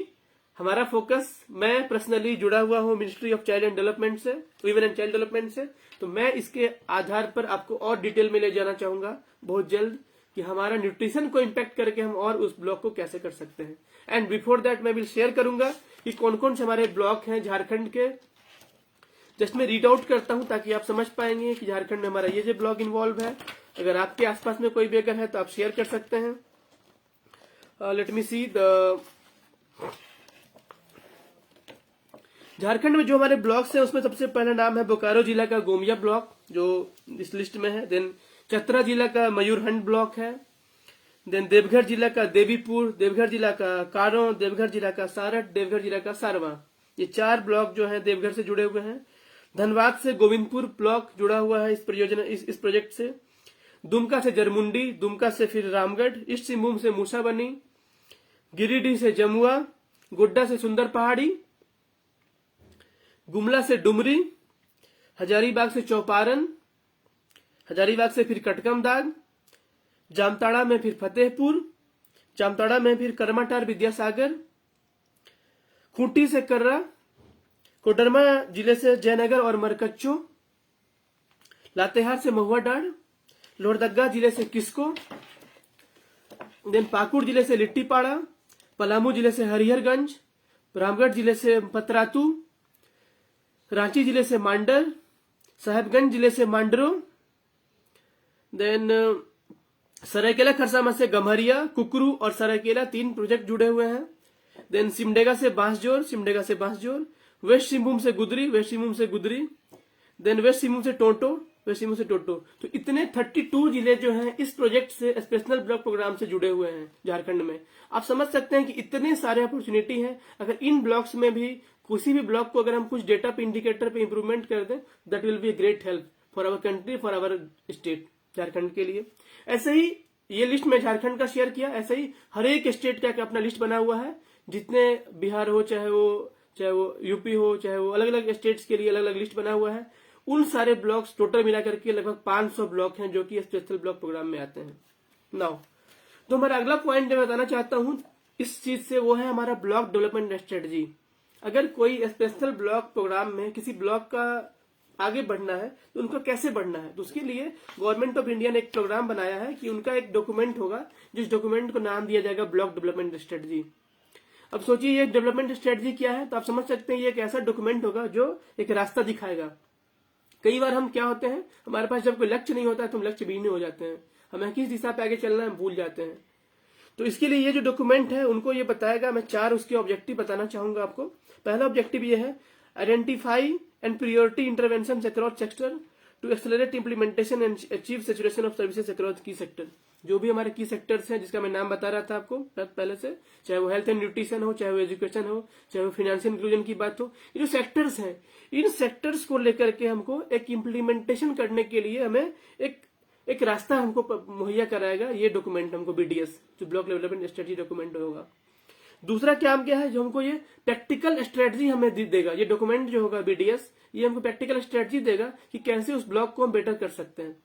[SPEAKER 1] हमारा फोकस, मैं पर्सनली जुड़ा हुआ हूं ministry of child and development से, वीमेन एंड चाइल्ड डेवलपमेंट से, तो मैं इसके आधार पर आपको और डिटेल में ले जाना चाहूंगा बहुत जल्द कि हमारा न्यूट्रिशन को इम्पैक्ट करके हम और उस ब्लॉक को कैसे कर सकते हैं। एंड बिफोर दैट मैं विल शेयर करूंगा कि कौन कौन से हमारे ब्लॉक हैं झारखंड के। जस्ट मैं रीड आउट करता हूं ताकि आप समझ पाएंगे कि झारखंड में हमारा ये जो ब्लॉक इन्वॉल्व है। अगर आपके आसपास में कोई भी अगर है तो आप शेयर कर सकते हैं। Let me see the Jharkhand में जो हमारे ब्लॉक्स हैं उसमें सबसे पहला नाम है बोकारो जिला का गोमिया ब्लॉक, जो इस लिस्ट में है। देन चतरा जिला का मयूरहंड ब्लॉक है। देन देवघर जिला का देवीपुर, देवघर जिला का कारो, देवघर जिला का सारठ, देवघर जिला का सारवा। ये 4 ब्लॉक जो है देवघर से जुड़े हुए हैं। धनबाद से गोविंदपुर ब्लॉक जुड़ा हुआ है इस परियोजना, इस प्रोजेक्ट से। दुमका से जरमुंडी, दुमका से फिर रामगढ़, ईस्ट सिंहभूम से मूसाबनी, गिरिडीह से जमुआ, गोड्डा से सुंदर पहाड़ी, गुमला से डुमरी, हजारीबाग से चौपारण, हजारीबाग से फिर कटकमदाग, जामताड़ा में फिर फतेहपुर, जामताड़ा में फिर करमाटार विद्यासागर, खूंटी से कर्रा, कोडरमा जिले से जयनगर और मरकच्चो, लातेहार से महुआडांड, लोहरदगा जिले से किस्को, देन पाकुड़ जिले से लिट्टीपाड़ा, पलामू जिले से हरिहरगंज, रामगढ़ जिले से पतरातू, रांची जिले से मांडर, साहेबगंज जिले से मांडरो, देन सरायकेला खरसामा से गम्हरिया, कुकरू और सरायकेला 3 प्रोजेक्ट जुड़े हुए हैं। देन सिमडेगा से बांसजोर, वेस्ट सिंहभूम से गुदरी, देन वेस्ट सिंहभूम से टोटो, तो इतने 32 जिले जो हैं इस प्रोजेक्ट से, स्पेशल ब्लॉक प्रोग्राम से जुड़े हुए हैं झारखंड में। आप समझ सकते हैं कि इतने सारे अपॉर्चुनिटी हैं। अगर इन ब्लॉक्स में भी किसी भी ब्लॉक को अगर हम कुछ डेटा पे, इंडिकेटर पे इंप्रूवमेंट कर दें, that will be a great help for our country, for our state, Jharkhand के लिए। ऐसे ही ये लिस्ट में झारखंड का शेयर किया, ऐसे ही हर एक स्टेट का अपना लिस्ट बना हुआ है। जितने बिहार हो, चाहे वो यूपी हो, चाहे वो अलग अलग स्टेट्स के लिए अलग अलग लिस्ट बना हुआ है। उन सारे ब्लॉक्स टोटल मिलाकर के लगभग 500 ब्लॉक हैं जो कि स्पेशल ब्लॉक प्रोग्राम में आते हैं। नाउ तो हमारा अगला पॉइंट मैं बताना चाहता हूं इस चीज से, वो है हमारा ब्लॉक डेवलपमेंट स्ट्रेटजी। अगर कोई स्पेशल ब्लॉक प्रोग्राम में किसी ब्लॉक का आगे बढ़ना है तो उनको कैसे बढ़ना है, तो उसके लिए गवर्नमेंट ऑफ इंडिया ने एक प्रोग्राम बनाया है कि उनका एक डॉक्यूमेंट होगा, जिस डॉक्यूमेंट को नाम दिया जाएगा ब्लॉक डेवलपमेंट स्ट्रेटजी। अब सोचिए ये डेवलपमेंट स्ट्रेटजी क्या है, तो आप समझ सकते हैं ये एक ऐसा डॉक्यूमेंट होगा जो एक रास्ता दिखाएगा। कई बार हम क्या होते हैं, हमारे पास जब कोई लक्ष्य नहीं होता है तो हम लक्ष्य विहीन हो जाते हैं, हमें किस दिशा पे आगे चलना है हम भूल जाते हैं। तो इसके लिए ये जो डॉक्यूमेंट है उनको ये बताएगा। मैं 4 उसके ऑब्जेक्टिव बताना चाहूंगा आपको। पहला ऑब्जेक्टिव ये है, identify and priority intervention across sector to accelerate implementation and achieve saturation of services across key sector. जो भी हमारे की सेक्टर्स हैं जिसका मैं नाम बता रहा था आपको पहले से, चाहे वो हेल्थ एंड न्यूट्रिशन हो, चाहे वो एजुकेशन हो, चाहे वो फाइनेंशियल इंक्लूजन की बात हो, ये जो सेक्टर्स हैं इन सेक्टर्स को लेकर के हमको एक इम्प्लीमेंटेशन करने के लिए हमें एक रास्ता हमको मुहैया कराएगा ये डॉक्यूमेंट हमको, बीडीएस जो ब्लॉक डेवलपमेंट स्ट्रेटजी डॉक्यूमेंट होगा। दूसरा काम क्या है, जो हमको ये प्रैक्टिकल स्ट्रेटजी हमें देगा। ये डॉक्यूमेंट जो होगा बीडीएस, ये हमको प्रैक्टिकल स्ट्रेटजी देगा कि कैसे उस ब्लॉक को हम बेटर कर सकते हैं,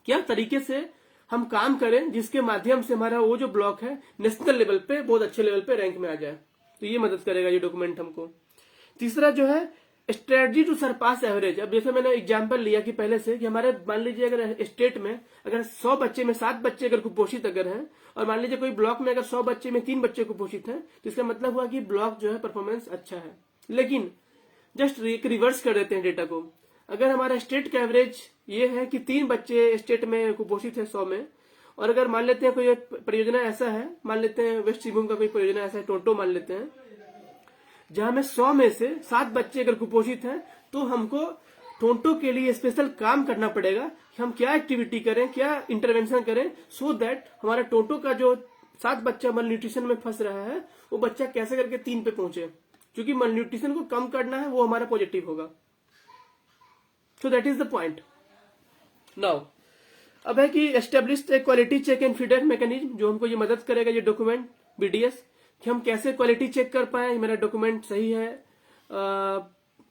[SPEAKER 1] क्या तरीके से हम काम करें जिसके माध्यम से हमारा वो जो ब्लॉक है नेशनल लेवल पे बहुत अच्छे लेवल पे रैंक में आ जाए। तो ये मदद करेगा ये डॉक्यूमेंट हमको। तीसरा जो है स्ट्रेटजी टू सरपास एवरेज। अब जैसे मैंने एग्जांपल लिया कि पहले से कि हमारे मान लीजिए अगर स्टेट में अगर 100 बच्चे में 7 बच्चे अगर कुपोषित अगर हैं, और मान लीजिए कोई ब्लॉक में अगर 100 बच्चे में 3 बच्चे कुपोषित हैं, तो इसका मतलब हुआ कि ब्लॉक जो है परफॉर्मेंस अच्छा है। लेकिन जस्ट रिवर्स कर देते हैं डेटा को। अगर हमारा स्टेट का एवरेज ये है कि 3 बच्चे स्टेट में कुपोषित है 100 में, और अगर मान लेते हैं कोई एक परियोजना ऐसा है, मान लेते हैं वेस्ट सिंहभूम का कोई परियोजना ऐसा है, टोटो मान लेते हैं, जहां में 100 में से 7 बच्चे अगर कुपोषित हैं, तो हमको टोंटो के लिए स्पेशल काम करना पड़ेगा कि हम क्या एक्टिविटी करें, क्या इंटरवेंशन करें, सो दैट हमारा टोंटो का जो 7 बच्चा मल न्यूट्रिशन में फंस रहा है, वो बच्चा कैसे करके 3 पे पहुंचे, क्योंकि मल न्यूट्रिशन को कम करना है, वो हमारा पॉजिटिव होगा। So that is the point. Now अब है कि establish a quality check and feedback mechanism, जो हमको ये मदद करेगा, ये डॉक्यूमेंट बीडीएस, कि हम कैसे क्वालिटी चेक कर पाए मेरा डॉक्यूमेंट सही है,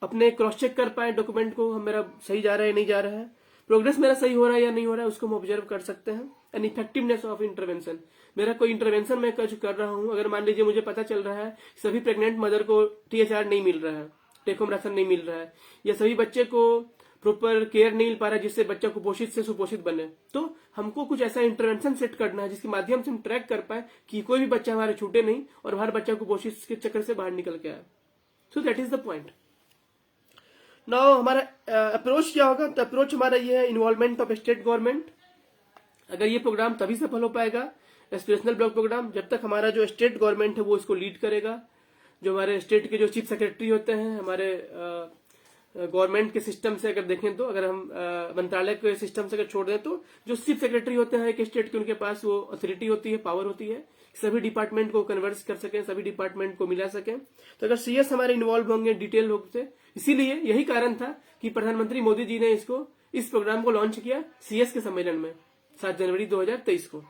[SPEAKER 1] अपने क्रॉस चेक कर पाए डॉक्यूमेंट को, हम मेरा सही जा रहा है नहीं जा रहा है, प्रोग्रेस मेरा सही हो रहा है या नहीं हो रहा है, उसको हम ऑब्जर्व कर सकते हैं। एंड इफेक्टिवनेस ऑफ इंटरवेंशन, मेरा कोई इंटरवेंशन मैं कुछ कर रहा हूं, अगर मान लीजिए मुझे पता चल रहा है सभी प्रेग्नेंट मदर को THR नहीं मिल रहा है, टेक होम राशन नहीं मिल रहा है, या सभी बच्चे को प्रॉपर केयर नहीं मिल पा रहा है जिससे बच्चा कुपोषित से सुपोषित बने, तो हमको कुछ ऐसा इंटरवेंशन सेट करना है जिसके माध्यम से हम ट्रैक कर पाए कि कोई भी बच्चा हमारे छूटे नहीं और हर बच्चा कुपोषित के चक्कर से बाहर निकल के आए। सो that is the point. Now हमारा अप्रोच क्या होगा, तो अप्रोच हमारा ये है इन्वॉल्वमेंट ऑफ स्टेट गवर्नमेंट। अगर ये प्रोग्राम तभी सफल हो पाएगा, एस्पिरेशनल ब्लॉक प्रोग्राम, जब तक हमारा जो स्टेट गवर्नमेंट है वो इसको लीड करेगा। जो हमारे स्टेट के जो चीफ सेक्रेटरी होते हैं, हमारे गवर्नमेंट के सिस्टम से अगर देखें तो, अगर हम मंत्रालय के सिस्टम से अगर छोड़ दें तो जो चीफ सेक्रेटरी होते हैं एक स्टेट के, उनके पास वो अथॉरिटी होती है, पावर होती है, सभी डिपार्टमेंट को कन्वर्स कर सकें, सभी डिपार्टमेंट को मिला सकें। तो अगर CS हमारे इन्वॉल्व होंगे, डिटेल होते, इसीलिए यही कारण था कि प्रधानमंत्री मोदी जी ने इस प्रोग्राम को लॉन्च किया CS के सम्मेलन में 7 जनवरी 2023 को।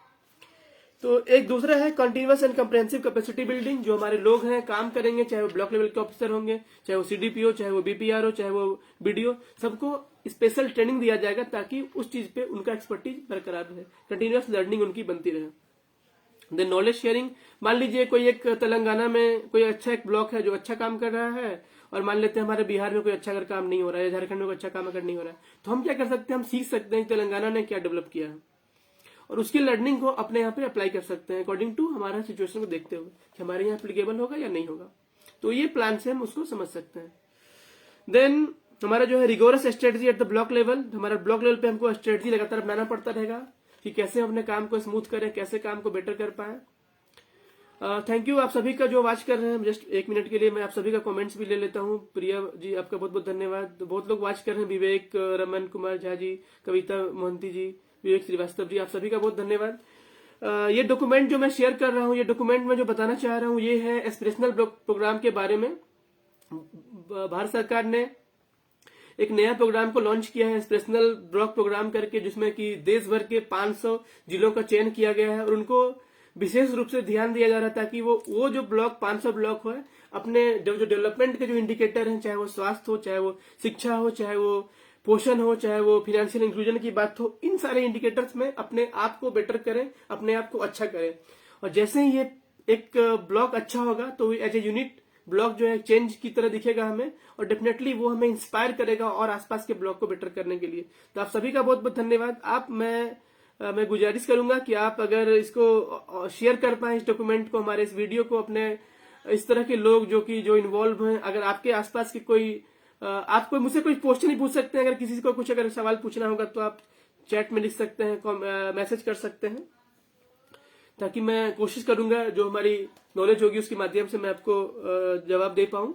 [SPEAKER 1] तो एक दूसरा है continuous and comprehensive capacity building, जो हमारे लोग हैं काम करेंगे, चाहे वो ब्लॉक लेवल के ऑफिसर होंगे, चाहे वो CDPO, चाहे वो BPR हो, चाहे वो BDO, सबको स्पेशल ट्रेनिंग दिया जाएगा ताकि उस चीज पे उनका एक्सपर्टीज बरकरार रहे, कंटिन्यूअस लर्निंग उनकी बनती रहे। देन नॉलेज शेयरिंग, मान लीजिए कोई एक तेलंगाना में कोई अच्छा एक ब्लॉक है जो अच्छा काम कर रहा है, और मान लेते हैं हमारे बिहार में कोई अच्छा अगर काम नहीं हो रहा है, झारखंड में कोई अच्छा काम अगर नहीं हो रहा है, तो हम क्या कर सकते हैं, हम सीख सकते हैं तेलंगाना ने क्या डेवलप किया है, और उसकी लर्निंग को अपने यहाँ पे अप्लाई कर सकते हैं अकॉर्डिंग टू हमारा सिचुएशन को देखते हुए कि हमारे यहाँ एप्लीकेबल होगा या नहीं होगा। तो ये प्लान से हम उसको समझ सकते हैं। देन हमारा जो है rigorous strategy at the block level, हमारा ब्लॉक लेवल पे हमको स्ट्रेटजी लगातार अपनाना पड़ता रहेगा कि कैसे हम अपने काम को स्मूथ करें, कैसे काम को बेटर कर पाए। थैंक यू आप सभी का जो वॉच कर रहे हैं। जस्ट 1 मिनट के लिए मैं आप सभी का कमेंट्स भी ले लेता हूँ। प्रिया जी आपका बहुत बहुत धन्यवाद। तो बहुत लोग वॉच कर रहे हैं, विवेक, रमन कुमार झा जी, कविता मोहंती जी, विवेक श्रीवास्तव जी, आप सभी का बहुत धन्यवाद। ये डॉक्यूमेंट जो मैं शेयर कर रहा हूँ, ये डॉक्यूमेंट में जो बताना चाह रहा हूँ ये है एस्पिरेशनल प्रोग्राम के बारे में। भारत सरकार ने एक नया प्रोग्राम को लॉन्च किया है एस्पिरेशनल ब्लॉक प्रोग्राम करके, जिसमें कि देश भर के 500 जिलों का चयन किया गया है और उनको विशेष रूप से ध्यान दिया जा रहा है ताकि वो जो ब्लॉक 500 ब्लॉक हो अपने जो डेवलपमेंट के जो इंडिकेटर हैं, चाहे वो स्वास्थ्य हो, चाहे वो शिक्षा हो, चाहे वो पोषण हो, चाहे वो फाइनेंशियल इंक्लूजन की बात हो, इन सारे इंडिकेटर्स में अपने आप को बेटर करें, अपने आप को अच्छा करें। और जैसे ही ये एक ब्लॉक अच्छा होगा तो एज ए यूनिट ब्लॉक जो है चेंज की तरह दिखेगा हमें, और डेफिनेटली वो हमें इंस्पायर करेगा और आसपास के ब्लॉक को बेटर करने के लिए। तो आप सभी का बहुत बहुत धन्यवाद। मैं गुजारिश करूंगा कि आप अगर इसको शेयर कर पाए, इस डॉक्यूमेंट को, हमारे इस वीडियो को, अपने इस तरह के लोग जो इन्वॉल्व हैं, अगर आपके आसपास के कोई आप कोई मुझसे कोई क्वेश्चन ही पूछ सकते हैं, अगर किसी को कुछ अगर सवाल पूछना होगा तो आप चैट में लिख सकते हैं, मैसेज कर सकते हैं, ताकि मैं कोशिश करूंगा जो हमारी नॉलेज होगी उसके माध्यम से मैं आपको जवाब दे पाऊं।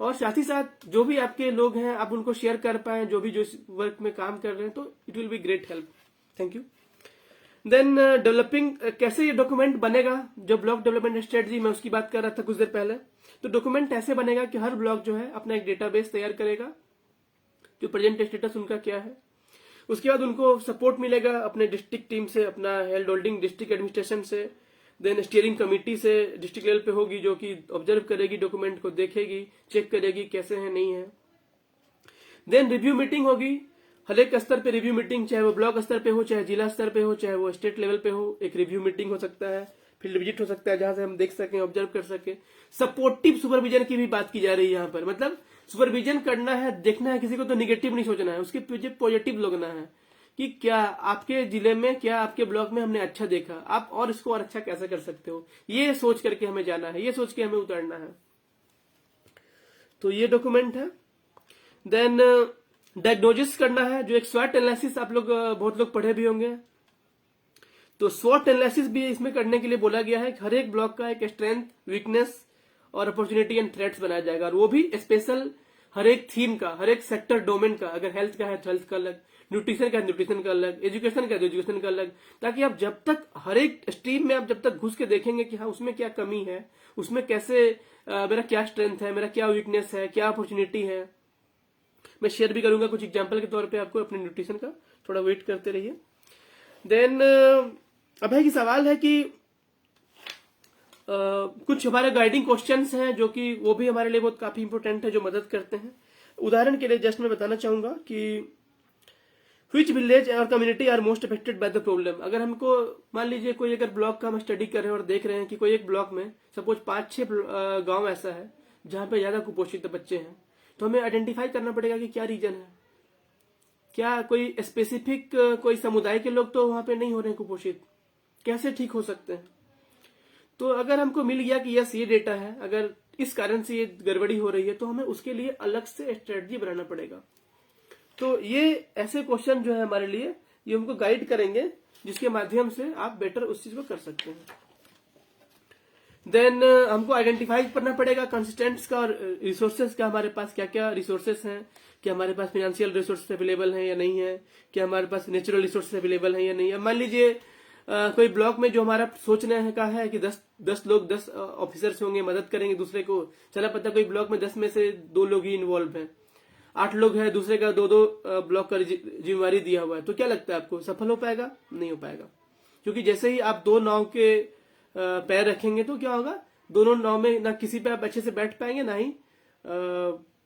[SPEAKER 1] और साथ ही साथ जो भी आपके लोग हैं आप उनको शेयर कर पाए, जो वर्क में काम कर रहे हैं, तो it will be great help. Thank you. Then developing, कैसे ये डॉक्यूमेंट बनेगा, जो ब्लॉक डेवलपमेंट स्ट्रेटजी मैं उसकी बात कर रहा था कुछ देर पहले। तो डॉक्यूमेंट ऐसे बनेगा कि हर ब्लॉक जो है अपना एक डेटाबेस तैयार करेगा, जो प्रेजेंट स्टेटस उनका क्या है। उसके बाद उनको सपोर्ट मिलेगा अपने डिस्ट्रिक्ट टीम से, अपना हेल्थ होल्डिंग डिस्ट्रिक्ट एडमिनिस्ट्रेशन से, देन स्टीयरिंग कमेटी से डिस्ट्रिक्ट लेवल पे होगी, जो कि ऑब्जर्व करेगी, डॉक्यूमेंट को देखेगी, चेक करेगी कैसे है नहीं है। देन रिव्यू मीटिंग होगी, हर एक स्तर पे रिव्यू मीटिंग, चाहे वो ब्लॉक स्तर पे हो, चाहे जिला स्तर पे हो, चाहे वो स्टेट लेवल पे हो, एक रिव्यू मीटिंग हो सकता है, फील्ड विजिट हो सकता है, जहां से हम देख सकें, ऑब्जर्व कर सके। सपोर्टिव सुपरविजन की भी बात की जा रही है यहाँ पर, मतलब सुपरविजन करना है, देखना है, किसी को तो निगेटिव नहीं सोचना है, उसके पीछे पॉजिटिव लगना है कि क्या आपके जिले में, क्या आपके ब्लॉक में हमने अच्छा देखा, आप और इसको और अच्छा कैसे कर सकते हो, ये सोच करके हमें जाना है, ये सोच के हमें उतरना है। तो ये डॉक्यूमेंट है। देन डायग्नोसिस करना है, जो एक स्वॉट एनालिसिस आप लोग बहुत लोग पढ़े भी होंगे। तो स्वॉट एनालिसिस भी इसमें करने के लिए बोला गया है कि हर एक ब्लॉक का एक स्ट्रेंथ, वीकनेस और अपॉर्चुनिटी एंड थ्रेट्स बनाया जाएगा, और वो भी स्पेशल हर एक थीम का, हर एक सेक्टर डोमेन का। अगर हेल्थ का है तो हेल्थ का अलग, न्यूट्रिशन का है न्यूट्रिशन का अलग, एजुकेशन का है तो एजुकेशन का अलग, ताकि आप जब तक हर एक स्ट्रीम में आप जब तक घुस के देखेंगे कि हाँ उसमें क्या कमी है, उसमें कैसे मेरा क्या स्ट्रेंथ है, मेरा क्या वीकनेस है, क्या अपॉर्चुनिटी है। मैं शेयर भी करूंगा कुछ एग्जाम्पल के तौर पे आपको अपने न्यूट्रिशन का, थोड़ा वेट करते रहिए। देन अब है कि सवाल है कि कुछ हमारे गाइडिंग क्वेश्चंस हैं जो कि वो भी हमारे लिए बहुत काफी इंपॉर्टेंट है, जो मदद करते हैं। उदाहरण के लिए जस्ट मैं बताना चाहूंगा कि व्हिच विलेज और community are most affected by the problem. अगर हमको मान लीजिए कोई अगर ब्लॉक का हम स्टडी कर रहे हैं और देख रहे हैं कि कोई एक ब्लॉक में सपोज 5-6 गांव ऐसा है जहां पे ज्यादा कुपोषित बच्चे हैं, तो हमें आइडेंटिफाई करना पड़ेगा कि क्या रीजन है, क्या कोई स्पेसिफिक कोई समुदाय के लोग तो वहां पे नहीं हो रहे हैं कुपोषित, कैसे ठीक हो सकते हैं। तो अगर हमको मिल गया कि यस ये डेटा है, अगर इस कारण से ये गड़बड़ी हो रही है, तो हमें उसके लिए अलग से स्ट्रेटजी बनाना पड़ेगा। तो ये ऐसे क्वेश्चन जो है हमारे लिए, ये हमको गाइड करेंगे, जिसके माध्यम से आप बेटर उस चीज को कर सकते हैं। देन हमको आइडेंटिफाई करना पड़ेगा कंसिस्टेंट्स का और रिसोर्सेज का, हमारे पास क्या क्या रिसोर्सेज हैं, क्या हमारे पास फाइनेंशियल रिसोर्सेज अवेलेबल हैं या नहीं है, क्या हमारे पास नेचुरल रिसोर्सेज अवेलेबल हैं या नहीं है। मान लीजिए कोई ब्लॉक में जो हमारा सोचने का है कि 10 लोग 10 ऑफिसर्स होंगे, मदद करेंगे दूसरे को, चला पता कोई ब्लॉक में 10 में से 2 लोग ही इन्वॉल्व हैं, 8 लोग हैं, दूसरे का 2-2 ब्लॉक का जिम्मेवारी दिया हुआ है, तो क्या लगता है आपको सफल हो पाएगा? नहीं हो पाएगा। क्योंकि जैसे ही आप 2 नाव के पैर रखेंगे तो क्या होगा, दोनों नाव में ना किसी पे आप अच्छे से बैठ पाएंगे, ना ही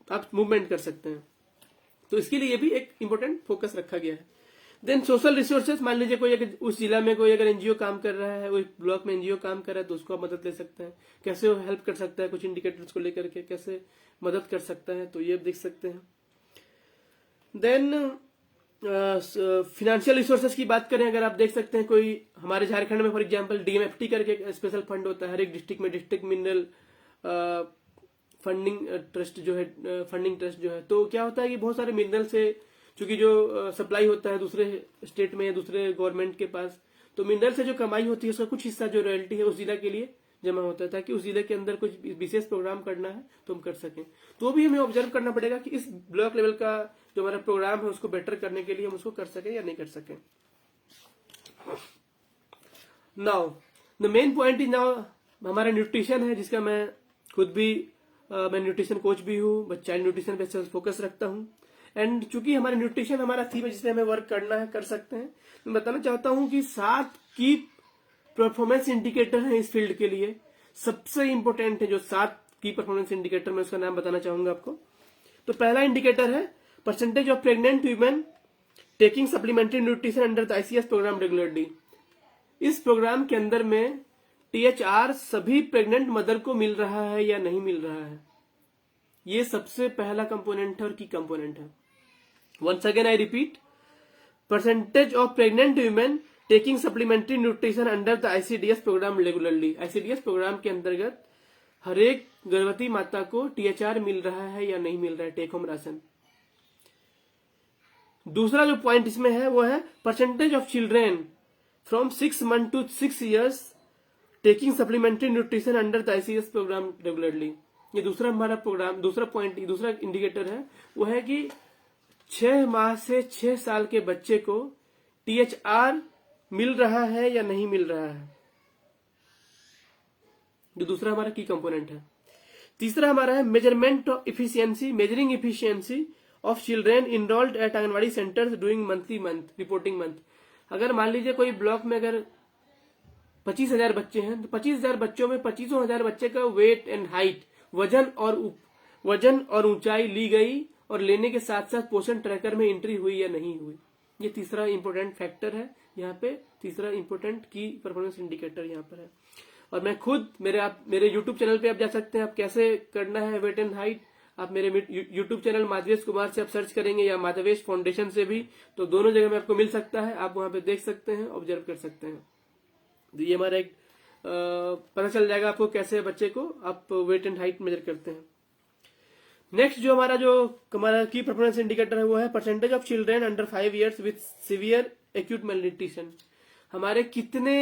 [SPEAKER 1] आप मूवमेंट कर सकते हैं। तो इसके लिए भी एक इंपॉर्टेंट फोकस रखा गया है। देन सोशल रिसोर्सेज, मान लीजिए कोई उस जिला में कोई अगर एनजीओ काम कर रहा है, वो ब्लॉक में एनजीओ काम कर रहा है, तो उसको आप मदद ले सकते हैं, कैसे वो हेल्प कर सकता है, कुछ इंडिकेटर्स को लेकर के कैसे मदद कर सकता है, तो ये देख सकते हैं। देन फिनेंशियल रिसोर्सेज की बात करें, अगर आप देख सकते हैं कोई हमारे झारखंड में फॉर एग्जांपल डीएमएफटी करके स्पेशल फंड होता है, हर एक डिस्ट्रिक्ट में डिस्ट्रिक्ट मिनरल फंडिंग ट्रस्ट जो है, तो क्या होता है कि बहुत सारे मिनरल से, चूंकि जो सप्लाई होता है दूसरे स्टेट में या दूसरे गवर्नमेंट के पास, तो मिनरल से जो कमाई होती है उसका कुछ हिस्सा जो रॉयल्टी है उस जिला के लिए जमा होता है, ताकि उस जिले के अंदर कुछ विशेष प्रोग्राम करना है तो हम कर सकें। तो भी हमें ऑब्जर्व करना पड़ेगा कि इस ब्लॉक लेवल का जो हमारा प्रोग्राम है उसको बेटर करने के लिए हम उसको कर सकें या नहीं कर सकें। Now the main point is, now हमारा न्यूट्रिशन है, जिसका मैं खुद भी मैं न्यूट्रिशन कोच भी हूँ, चाइल्ड न्यूट्रिशन पे फोकस रखता हूँ। एंड चूंकि हमारा न्यूट्रिशन हमारा थीम है जिसपे हमें वर्क करना है, कर सकते हैं, मैं बताना चाहता हूँ कि 7 की परफॉर्मेंस इंडिकेटर है इस फील्ड के लिए, सबसे इंपॉर्टेंट है जो 7 की परफॉर्मेंस इंडिकेटर, मैं उसका नाम बताना चाहूंगा आपको। तो पहला इंडिकेटर है percentage of pregnant women taking supplementary nutrition under the ICS program regularly. इस प्रोग्राम के अंदर में टीएचआर सभी प्रेग्नेंट मदर को मिल रहा है या नहीं मिल रहा है, ये सबसे पहला कंपोनेंट है और की कंपोनेंट है। Once again I repeat, percentage of pregnant women taking supplementary nutrition under the ICDS program regularly. ICDS program के अंतर्गत हर एक गर्भवती माता को टीएचआर मिल रहा है या नहीं मिल रहा है, टेक होम राशन। दूसरा जो पॉइंट इसमें है वो है percentage of children from 6 month to 6 years taking supplementary nutrition under the ICDS program regularly. ये दूसरा हमारा प्रोग्राम, दूसरा पॉइंट, दूसरा इंडिकेटर है, वो है कि 6 माह से 6 साल के बच्चे को टीएचआर मिल रहा है या नहीं मिल रहा है, जो दूसरा हमारा की कंपोनेंट है। तीसरा हमारा है measurement of efficiency, measuring efficiency of children enrolled at anganwadi centres doing monthly reporting month. अगर मान लीजिए कोई ब्लॉक में अगर 25,000 बच्चे हैं, तो 25,000 बच्चों में 25,000 बच्चे का वेट एंड हाइट, वजन और ऊंचाई ली गई, और लेने के साथ साथ पोषण ट्रैकर में एंट्री हुई या नहीं हुई। ये तीसरा इंपॉर्टेंट फैक्टर है यहाँ पे, तीसरा इंपॉर्टेंट की परफॉर्मेंस इंडिकेटर यहाँ पर है। और मैं खुद मेरे यूट्यूब चैनल पे आप जा सकते हैं, आप कैसे करना है वेट एंड हाइट, आप मेरे यूट्यूब चैनल माधवेश कुमार से आप सर्च करेंगे या माधवेश फाउंडेशन से भी, तो दोनों जगह में आपको मिल सकता है, आप वहां पे देख सकते हैं, ऑब्जर्व कर सकते हैं। ये हमारा एक पता चल जाएगा आपको कैसे बच्चे को आप वेट एंड हाइट मेजर करते हैं। नेक्स्ट जो हमारा की परफॉर्मेंस इंडिकेटर है वो है percentage of children under 5 years with severe acute malnutrition. हमारे कितने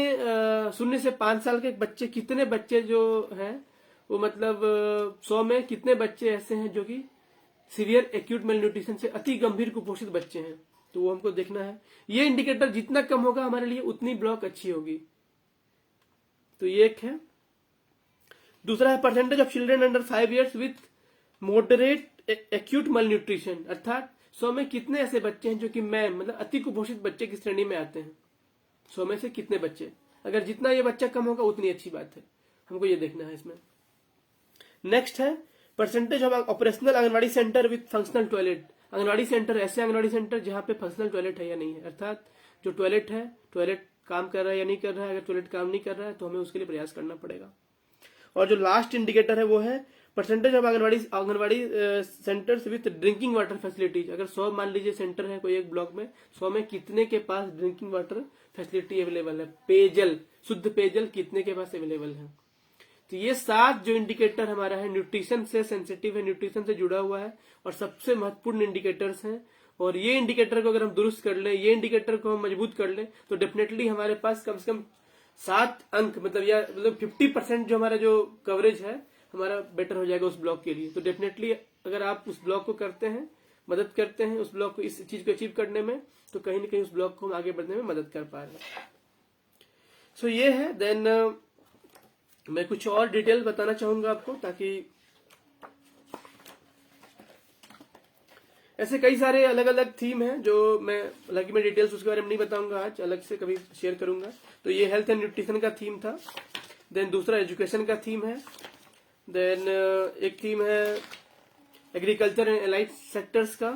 [SPEAKER 1] 0 से 5 साल के बच्चे, कितने बच्चे जो हैं वो मतलब 100 में कितने बच्चे ऐसे हैं जो कि सीवियर एक्यूट मेलन्यूट्रिशन से अति गंभीर कुपोषित बच्चे हैं, तो वो हमको देखना है। ये इंडिकेटर जितना कम होगा हमारे लिए उतनी ब्लॉक अच्छी होगी। तो ये एक है। दूसरा है percentage of children under 5 years with moderate acute malnutrition, अर्थात 100 में कितने ऐसे बच्चे हैं जो कि मतलब अति कुपोषित बच्चे की श्रेणी में आते हैं। 100 में से कितने बच्चे, अगर जितना ये बच्चा कम होगा उतनी अच्छी बात है, हमको ये देखना है इसमें। नेक्स्ट है percentage of operational anganwadi centre with functional toilet. Anganwadi centre, ऐसे आंगनवाड़ी सेंटर जहां पे फंक्शनल टॉयलेट है या नहीं है, अर्थात जो टॉयलेट है, टॉयलेट काम कर रहा है या नहीं कर रहा है। अगर टॉयलेट काम नहीं कर रहा है तो हमें उसके लिए प्रयास करना पड़ेगा। और जो लास्ट इंडिकेटर है वो है percentage of anganwadi centres with drinking water facilities. अगर 100 मान लीजिए सेंटर है कोई एक ब्लॉक में, 100 में कितने के पास ड्रिंकिंग वाटर फैसिलिटी अवेलेबल है, पेयजल, शुद्ध पेयजल कितने के पास अवेलेबल है। तो ये 7 जो इंडिकेटर हमारा है न्यूट्रिशन से सेंसिटिव है, न्यूट्रिशन से जुड़ा हुआ है और सबसे महत्वपूर्ण इंडिकेटर्स हैं। और ये इंडिकेटर को अगर हम दुरुस्त कर ले, ये इंडिकेटर को हम मजबूत कर ले, तो डेफिनेटली हमारे पास कम से कम 7 अंक मतलब 50% जो हमारा जो कवरेज है हमारा बेटर हो जाएगा उस ब्लॉक के लिए। तो डेफिनेटली अगर आप उस ब्लॉक को करते हैं, मदद करते हैं उस ब्लॉक को, इस चीज को अचीव करने में, तो कहीं ना कहीं उस ब्लॉक को हम आगे बढ़ने में मदद कर पा रहे हैं। सो ये है। देन मैं कुछ और डिटेल बताना चाहूंगा आपको, ताकि ऐसे कई सारे अलग अलग थीम हैं जो मैं डिटेल्स उसके बारे में नहीं बताऊंगा, आज अलग से कभी शेयर करूंगा। तो ये हेल्थ एंड न्यूट्रिशन का थीम था। देन दूसरा एजुकेशन का थीम है। देन एक थीम है एग्रीकल्चर एंड एलाइड सेक्टर्स का।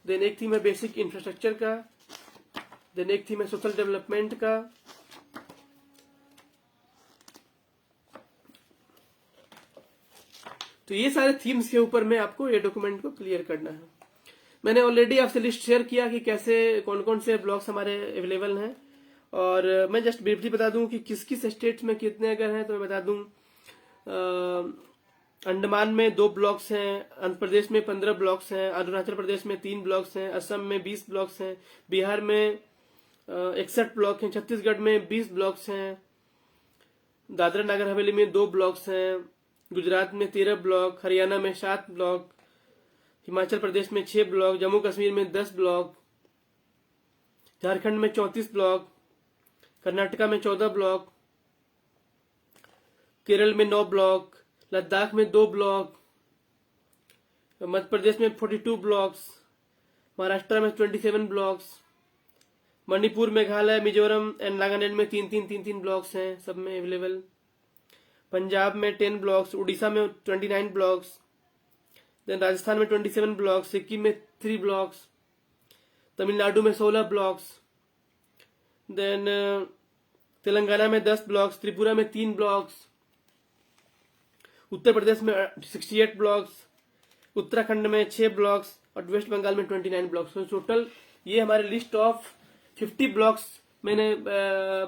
[SPEAKER 1] देन एक थीम है बेसिक इंफ्रास्ट्रक्चर का। देन एक थीम है सोशल डेवलपमेंट का। तो ये सारे थीम्स के ऊपर में आपको ये डॉक्यूमेंट को क्लियर करना है। मैंने ऑलरेडी आपसे लिस्ट शेयर किया कि कैसे कौन कौन से ब्लॉक्स हमारे अवेलेबल हैं, और मैं जस्ट ब्रीफली बता दूं कि किस किस स्टेट्स में कितने अगर हैं। तो मैं बता दूं अंडमान में 2 ब्लॉक्स हैं, आंध्र प्रदेश में 15 ब्लॉक्स हैं, अरुणाचल प्रदेश में 3 ब्लॉक्स हैं, असम में 20 ब्लॉक्स हैं, बिहार में 61 ब्लॉक हैं, छत्तीसगढ़ में 20 ब्लॉक्स हैं, दादरा नगर हवेली में 2 ब्लॉक्स हैं, गुजरात में 13 ब्लॉक, हरियाणा में 7 ब्लॉक, हिमाचल प्रदेश में 6 ब्लॉक, जम्मू कश्मीर में 10 ब्लॉक, झारखंड में 34 ब्लॉक, कर्नाटका में 14 ब्लॉक, केरल में 9 ब्लॉक, लद्दाख में 2 ब्लॉक, मध्य प्रदेश में 42 ब्लॉक्स, महाराष्ट्र में 27 ब्लॉक्स, मणिपुर, मेघालय, मिजोरम एंड नागालैंड में 3 ब्लॉक्स हैं, सब में अवेलेबल। पंजाब में 10 ब्लॉक्स, उड़ीसा में 29 ब्लॉक्स, देन राजस्थान में 27 ब्लॉक्स, सिक्किम में 3 ब्लॉक्स, तमिलनाडु में 16 ब्लॉक्स, देन तेलंगाना में 10 ब्लॉक्स, त्रिपुरा में 3 ब्लॉक्स, उत्तर प्रदेश में 68 ब्लॉक्स, उत्तराखंड में 6 ब्लॉक्स और वेस्ट बंगाल में 29 ब्लॉक्स। तो टोटल ये हमारे लिस्ट ऑफ 50 ब्लॉक्स मैंने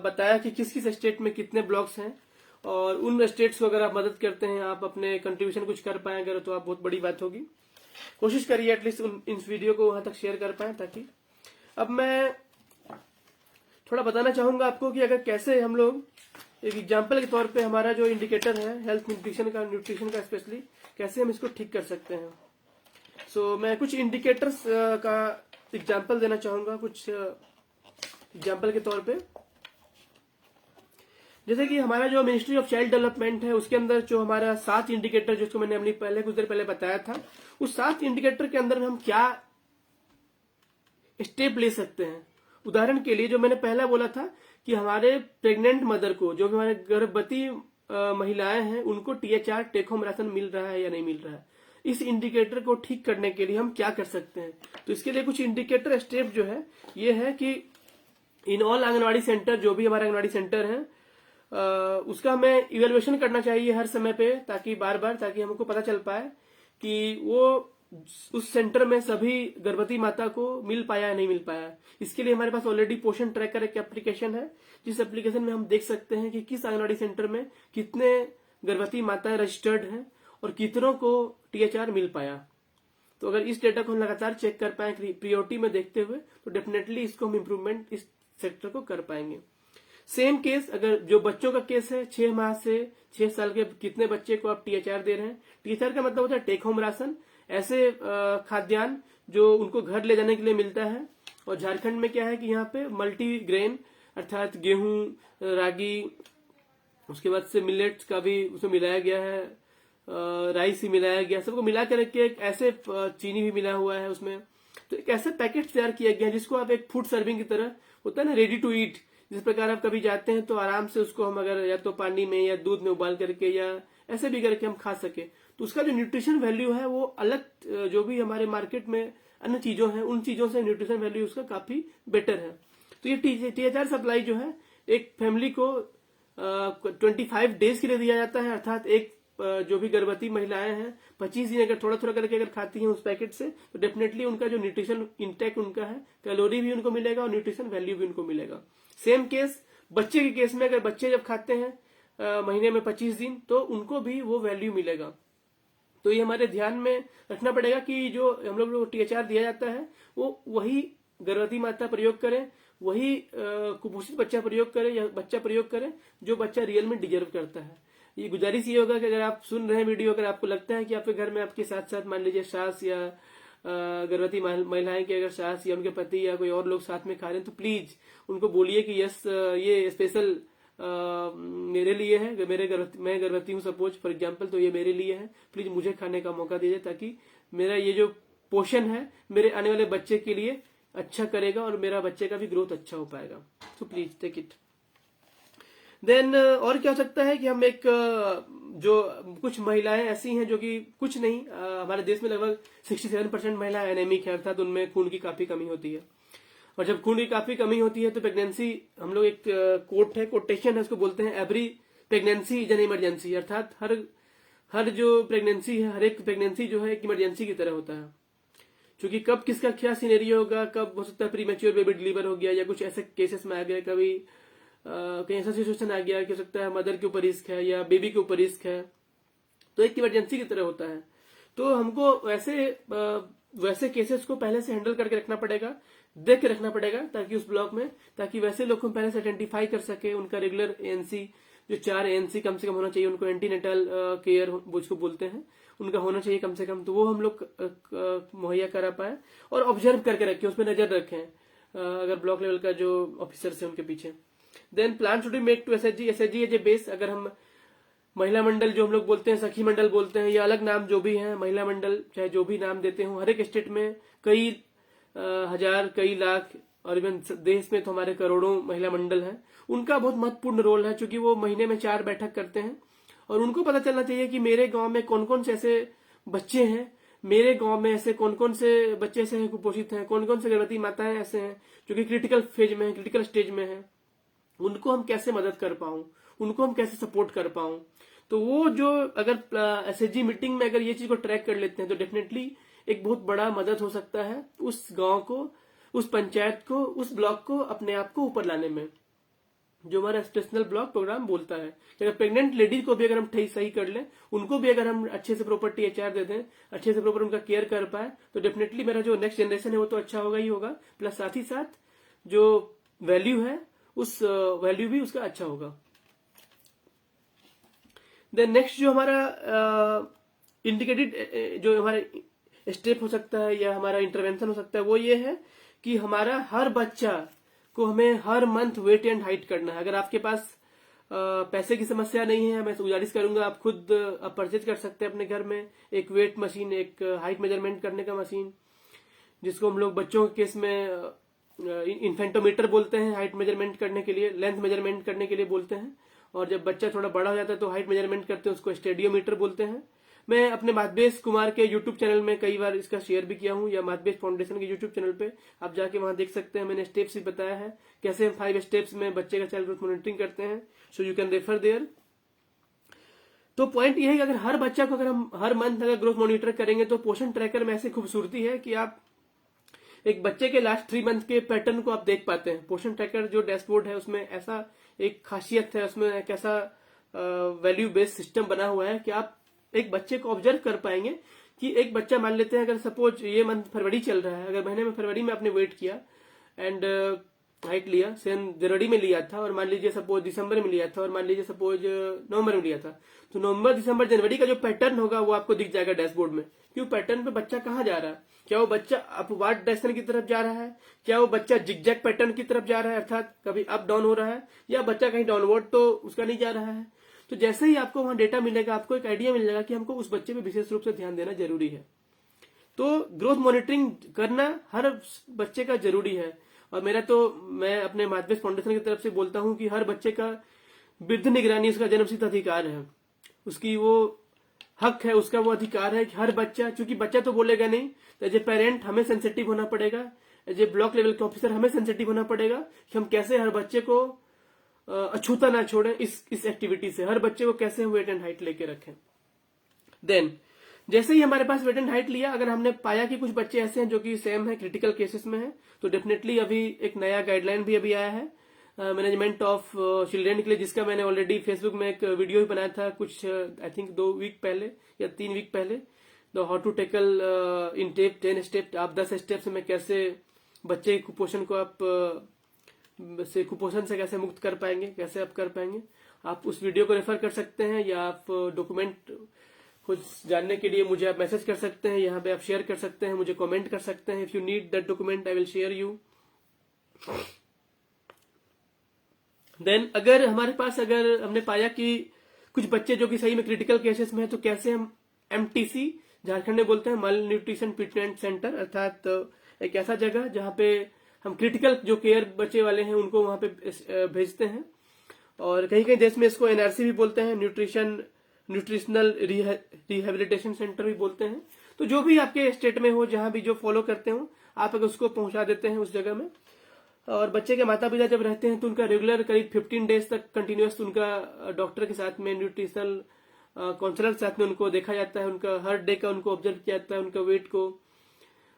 [SPEAKER 1] बताया कि किस किस स्टेट में कितने ब्लॉक्स हैं, और उन स्टेट्स को अगर आप मदद करते हैं, आप अपने कंट्रीब्यूशन कुछ कर पाए अगर, तो आप बहुत बड़ी बात होगी। कोशिश करिए एटलीस्ट इस वीडियो को वहां तक शेयर कर पाए ताकि। अब मैं थोड़ा बताना चाहूंगा आपको कि अगर कैसे हम लोग एक एग्जाम्पल के तौर पे हमारा जो इंडिकेटर है हेल्थ न्यूट्रिशन का स्पेशली, कैसे हम इसको ठीक कर सकते हैं। सो मैं कुछ इंडिकेटर्स का एग्जाम्पल देना चाहूंगा, कुछ एग्जाम्पल के तौर पे। जैसे कि हमारा जो मिनिस्ट्री ऑफ चाइल्ड डेवलपमेंट है उसके अंदर जो हमारा 7 इंडिकेटर, जिसको मैंने अपनी कुछ देर पहले बताया था, उस 7 इंडिकेटर के अंदर हम क्या स्टेप ले सकते हैं। उदाहरण के लिए जो मैंने पहला बोला था कि हमारे प्रेग्नेंट मदर को, जो हमारे गर्भवती महिलाएं हैं, उनको THR टेक होम राशन मिल रहा है या नहीं मिल रहा है। इस इंडिकेटर को ठीक करने के लिए हम क्या कर सकते हैं। तो इसके लिए कुछ इंडिकेटर स्टेप जो है ये है कि इन ऑल आंगनवाड़ी सेंटर, जो भी हमारे आंगनवाड़ी सेंटर है, उसका हमें इवेल्युएशन करना चाहिए हर समय पे, ताकि बार बार, ताकि हमको पता चल पाए कि वो उस सेंटर में सभी गर्भवती माता को मिल पाया या नहीं मिल पाया। इसके लिए हमारे पास ऑलरेडी पोषण ट्रैकर एक एप्लीकेशन है, जिस एप्लीकेशन में हम देख सकते हैं कि किस आंगनवाड़ी सेंटर में कितने गर्भवती माताएं रजिस्टर्ड हैं और कितनों को THR मिल पाया। तो अगर इस डेटा को हम लगातार चेक कर पाए प्रियोरिटी में देखते हुए, तो डेफिनेटली इसको हम इम्प्रूवमेंट इस सेक्टर को कर पाएंगे। सेम केस अगर जो बच्चों का केस है, 6 माह से 6 साल के कितने बच्चे को आप THR दे रहे हैं। THR का मतलब होता है टेक होम राशन, ऐसे खाद्यान्न जो उनको घर ले जाने के लिए मिलता है। और झारखंड में क्या है कि यहाँ पे मल्टी ग्रेन अर्थात गेहूं, रागी, उसके बाद से मिलेट्स का भी उसमें मिलाया गया है, राइस भी मिलाया गया, सबको मिला करके एक ऐसे चीनी भी मिला हुआ है उसमें। तो एक ऐसे पैकेट तैयार किया गया है जिसको आप एक फूड सर्विंग की तरह, होता है ना रेडी टू ईट, जिस प्रकार आप कभी जाते हैं तो आराम से उसको हम अगर या तो पानी में या दूध में उबाल करके या ऐसे भी करके हम खा सके, तो उसका जो न्यूट्रिशन वैल्यू है वो अलग जो भी हमारे मार्केट में अन्य चीजों हैं उन चीजों से न्यूट्रिशन वैल्यू उसका काफी बेटर है। तो ये THR सप्लाई जो है एक फैमिली को 25 डेज के लिए दिया जाता है, अर्थात एक जो भी गर्भवती महिलाएं हैं 25 दिन अगर थोड़ा थोड़ा करके अगर खाती हैं उस पैकेट से, तो डेफिनेटली उनका जो न्यूट्रिशन इंटेक उनका है, कैलोरी भी उनको मिलेगा और न्यूट्रिशन वैल्यू भी उनको मिलेगा। सेम केस बच्चे के केस में, अगर बच्चे जब खाते हैं महीने में 25 दिन, तो उनको भी वो वैल्यू मिलेगा। तो ये हमारे ध्यान में रखना पड़ेगा कि जो हम लोग को THR दिया जाता है वो वही गर्भवती माता प्रयोग करें, वही कुपोषित बच्चा प्रयोग करे या बच्चा प्रयोग करे जो बच्चा रियल में डिजर्व करता है। ये गुजारिश ये होगा कि अगर आप सुन रहे हैं वीडियो, अगर आपको लगता है कि आपके घर में आपके साथ साथ मान लीजिए सास या गर्भवती महिलाएं की अगर सास या उनके पति या कोई और लोग साथ में खा रहे हैं, तो प्लीज उनको बोलिए कि यस ये स्पेशल मेरे लिए है, मैं गर्भवती हूँ सपोज फॉर एग्जाम्पल, तो ये मेरे लिए है, प्लीज मुझे खाने का मौका दीजिए ताकि मेरा ये जो पोषण है मेरे आने वाले बच्चे के लिए अच्छा करेगा और मेरा बच्चे का भी ग्रोथ अच्छा हो पाएगा। So please take it. Then और क्या हो सकता है कि हम एक जो कुछ महिलाएं ऐसी हैं जो कि कुछ नहीं, हमारे देश में लगभग 67% महिलाएं एनेमिक है, अर्थात उनमें खून की काफी कमी होती है। और जब खून की काफी कमी होती है तो प्रेगनेंसी, हम लोग एक कोट है, कोटेशन है, उसको बोलते हैं every pregnancy is an emergency, अर्थात हर जो प्रेगनेंसी है, हर एक प्रेगनेंसी जो है एक इमरजेंसी की तरह होता है। क्योंकि कब किसका क्या सिनेरियो होगा, कब हो सकता है प्रीमेच्योर बेबी डिलीवर हो गया या कुछ ऐसे केसेस में आ गया, कभी कहीं ऐसा सिचुएशन आ गया कि हो सकता है मदर के ऊपर रिस्क है या बेबी के ऊपर रिस्क है, तो एक इमरजेंसी की तरह होता है। तो हमको वैसे केसेस को पहले से हैंडल करके रखना पड़ेगा, देख के रखना पड़ेगा, ताकि उस ब्लॉक में, ताकि वैसे लोग को पहले से आइडेंटिफाई कर सके, उनका रेगुलर ANC जो 4 ANC कम से कम होना चाहिए, उनको एंटीनेटल केयर उसको बोलते हैं, उनका होना चाहिए कम से कम, तो वो हम लोग मुहैया करा पाए और ऑब्जर्व करके रखें, उस पर नजर रखें अगर ब्लॉक लेवल का जो ऑफिसर्स है उनके पीछे। Then plan should be made to SHG as a base. अगर हम महिला मंडल जो हम लोग बोलते हैं, सखी मंडल बोलते हैं या अलग नाम जो भी है, महिला मंडल चाहे जो भी नाम देते हो, हर एक स्टेट में कई हजार कई लाख और इवन देश में तो हमारे करोड़ों महिला मंडल हैं। उनका बहुत महत्वपूर्ण रोल है, क्योंकि वो महीने में 4 बैठक करते हैं और उनको पता चलना चाहिए कि मेरे गांव में कौन कौन से ऐसे बच्चे हैं, मेरे गांव में ऐसे कौन कौन से बच्चे ऐसे हैं कुपोषित हैं, कौन कौन से गर्भवती माताएं ऐसे हैं जो कि क्रिटिकल फेज में है, क्रिटिकल स्टेज में है, उनको हम कैसे मदद कर पाऊं, उनको हम कैसे सपोर्ट कर पाऊं। तो वो जो अगर SHG मीटिंग में अगर ये चीज को ट्रैक कर लेते हैं तो डेफिनेटली एक बहुत बड़ा मदद हो सकता है उस गांव को, उस पंचायत को, उस ब्लॉक को अपने आप को ऊपर लाने में, जो हमारा स्टेशनल ब्लॉक प्रोग्राम बोलता है कि अगर प्रेग्नेंट लेडी को भी अगर हम सही कर लें, उनको भी अगर हम अच्छे से प्रॉपर THR दे दें, अच्छे से प्रॉपर उनका केयर कर पाए, तो डेफिनेटली मेरा जो नेक्स्ट जनरेशन है वो तो अच्छा होगा ही होगा, प्लस साथ ही साथ जो वैल्यू है उस वैल्यू भी उसका अच्छा होगा। देन नेक्स्ट जो हमारा इंडिकेटेड जो हमारा स्टेप हो सकता है या हमारा इंटरवेंशन हो सकता है वो ये है कि हमारा हर बच्चा को हमें हर मंथ वेट एंड हाइट करना है। अगर आपके पास पैसे की समस्या नहीं है, मैं गुजारिश करूंगा आप खुद परचेज कर सकते हैं अपने घर में एक वेट मशीन, एक हाइट मेजरमेंट करने का मशीन, जिसको हम लोग बच्चों के केस में इन्फेंटोमीटर बोलते हैं, हाइट मेजरमेंट करने के लिए, लेंथ मेजरमेंट करने के लिए बोलते हैं। और जब बच्चा थोड़ा बड़ा हो जाता है तो हाइट मेजरमेंट करते हैं, उसको स्टेडियोमीटर बोलते हैं। मैं अपने माधवेश कुमार के यूट्यूब चैनल में कई बार इसका शेयर भी किया हूं, या माधवेश फाउंडेशन के यूट्यूब चैनल पे आप जाके वहां देख सकते हैं। मैंने स्टेप्स भी बताया है कैसे हम 5 स्टेप्स में बच्चे का चाइल्ड ग्रोथ मॉनिटरिंग करते हैं, so you can refer there. तो पॉइंट ये है कि अगर हर बच्चा को अगर हम हर मंथ अगर ग्रोथ मॉनिटर करेंगे तो पोषण ट्रैकर में ऐसी खूबसूरती है कि आप एक बच्चे के लास्ट 3 मंथ के पैटर्न को आप देख पाते हैं। पोषण ट्रैकर जो डैशबोर्ड है उसमें ऐसा एक खासियत है, उसमें एक ऐसा वैल्यू बेस्ड सिस्टम बना हुआ है कि आप एक बच्चे को ऑब्जर्व कर पाएंगे कि एक बच्चा मान लेते हैं, अगर सपोज ये मंथ फरवरी चल रहा है, अगर महीने में फरवरी में आपने वेट किया एंड हाइट लिया, सेम जनवरी में लिया था और मान लीजिए सपोज दिसंबर में लिया था और मान लीजिए सपोज नवंबर में लिया था, तो नवंबर दिसंबर जनवरी का जो पैटर्न होगा वो आपको दिख जाएगा डैशबोर्ड में। क्यों पैटर्न पे बच्चा कहाँ जा रहा है, क्या वो बच्चा अपवार्ड डायरेक्शन की तरफ जा रहा है, क्या वो बच्चा जिगजैग पैटर्न की तरफ जा रहा है, अर्थात कभी अप डाउन हो रहा है, या बच्चा कहीं डाउनवर्ड तो उसका नहीं जा रहा है। तो जैसे ही आपको वहां डेटा मिलेगा, आपको एक आइडिया मिल जाएगा कि हमको उस बच्चे पे विशेष रूप से ध्यान देना जरूरी है। तो ग्रोथ मॉनिटरिंग करना हर बच्चे का जरूरी है। और मैं अपने माधवेश फाउंडेशन की तरफ से बोलता हूं कि हर बच्चे का वृद्ध निगरानी उसका जन्मसिद्ध अधिकार है, उसकी वो हक है, उसका वो अधिकार है कि हर बच्चा, चूंकि बच्चा तो बोलेगा नहीं, तो एज ए पेरेंट हमें सेंसिटिव होना पड़ेगा, एज ए ब्लॉक लेवल के ऑफिसर हमें सेंसिटिव होना पड़ेगा कि हम कैसे हर बच्चे को अछूता ना छोड़े इस एक्टिविटी से, हर बच्चे को कैसे हम वेट एंड हाइट लेके रखें। देन जैसे ही हमारे पास वेट एंड हाइट लिया, अगर हमने पाया कि कुछ बच्चे ऐसे हैं जो कि सेम है, क्रिटिकल केसेस में है, तो डेफिनेटली अभी एक नया गाइडलाइन भी अभी आया है मैनेजमेंट ऑफ चिल्ड्रेन के लिए, जिसका मैंने ऑलरेडी फेसबुक में एक वीडियो भी बनाया था कुछ आई थिंक 2 वीक पहले या 3 वीक पहले, the how to tackle in 10 step, आप 10 स्टेप से मैं कैसे बच्चे कुपोषण को आप कुपोषण से कैसे मुक्त कर पाएंगे, कैसे आप कर पाएंगे। आप उस वीडियो को रेफर कर सकते हैं, या आप डॉक्यूमेंट खुद जानने के लिए मुझे आप मैसेज कर सकते हैं, यहाँ पे आप शेयर कर सकते हैं, मुझे कमेंट कर सकते हैं। If you need that document I will share you. Then अगर हमारे पास, अगर हमने पाया कि कुछ बच्चे जो कि सही में क्रिटिकल केसेस में है, तो कैसे हम MTC झारखंड में बोलते हैं माल न्यूट्रिशन ट्रीटमेंट सेंटर, अर्थात एक ऐसा जगह जहाँ पे हम क्रिटिकल जो केयर बच्चे वाले हैं उनको वहां पे भेजते हैं। और कहीं कहीं देश में इसको NRC भी बोलते हैं, न्यूट्रिशनल रिहेबिलिटेशन सेंटर भी बोलते हैं। तो जो भी आपके स्टेट में हो, जहां भी जो फॉलो करते हो, आप अगर उसको पहुंचा देते हैं उस जगह में। और बच्चे के माता पिता जब रहते हैं तो उनका रेगुलर करीब 15 डेज तक कंटिन्यूअस उनका डॉक्टर के साथ में, न्यूट्रिशनल काउंसलर के साथ में उनको देखा जाता है, उनका हर डे का उनको ऑब्जर्व किया जाता है, उनका वेट को,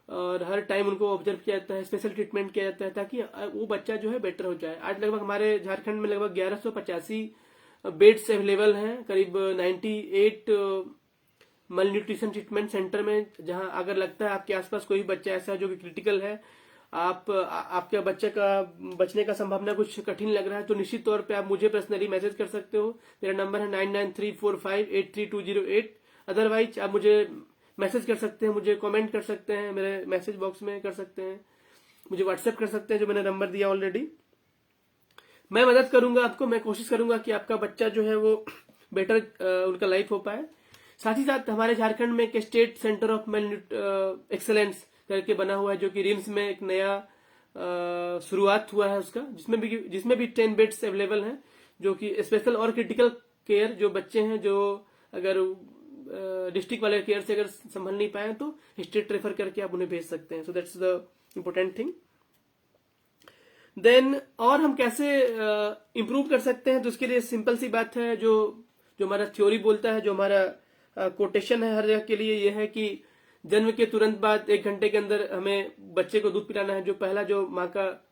[SPEAKER 1] और हर टाइम उनको ऑब्जर्व किया जाता है, स्पेशल ट्रीटमेंट किया जाता है ताकि वो बच्चा जो है बेटर हो जाए। आज लगभग हमारे झारखंड में लगभग 1185 बेड्स अवेलेबल हैं, करीब 98 मल न्यूट्रिशन ट्रीटमेंट सेंटर में, जहां अगर लगता है आपके आसपास कोई बच्चा ऐसा है जो कि क्रिटिकल है, आपके बच्चे का बचने का संभावना कुछ कठिन लग रहा है, तो निश्चित तौर पे आप मुझे पर्सनली मैसेज कर सकते हो। मेरा नंबर है 9934583208। अदरवाइज आप मुझे मैसेज कर सकते हैं, मुझे कमेंट कर सकते हैं, मेरे मैसेज बॉक्स में कर सकते हैं, मुझे व्हाट्सएप कर सकते हैं, जो मैंने नंबर दिया ऑलरेडी। मैं मदद करूंगा आपको, मैं कोशिश करूंगा कि आपका बच्चा जो है वो बेटर उनका लाइफ हो पाए। साथ ही साथ हमारे झारखंड में एक state centre of male excellence करके बना हुआ है, जो कि रिम्स में एक नया शुरुआत हुआ है उसका, जिसमें भी 10 बेड्स अवेलेबल हैं, जो कि स्पेशल और क्रिटिकल केयर जो बच्चे हैं, जो अगर डिस्ट्रिक्ट वाले केयर से अगर संभल नहीं पाए तो स्टेट रेफर करके आप उन्हें भेज सकते हैं। So that's the important thing. Then और हम कैसे इम्प्रूव कर सकते हैं, तो उसके लिए सिंपल सी बात है, जो हमारा थ्योरी बोलता है, जो हमारा कोटेशन है हर जगह के लिए, ये है कि जन्म के तुरंत बाद 1 घंटे के अंदर हमें बच्चे को दूध पिलाना है। जो पहला जो माँ का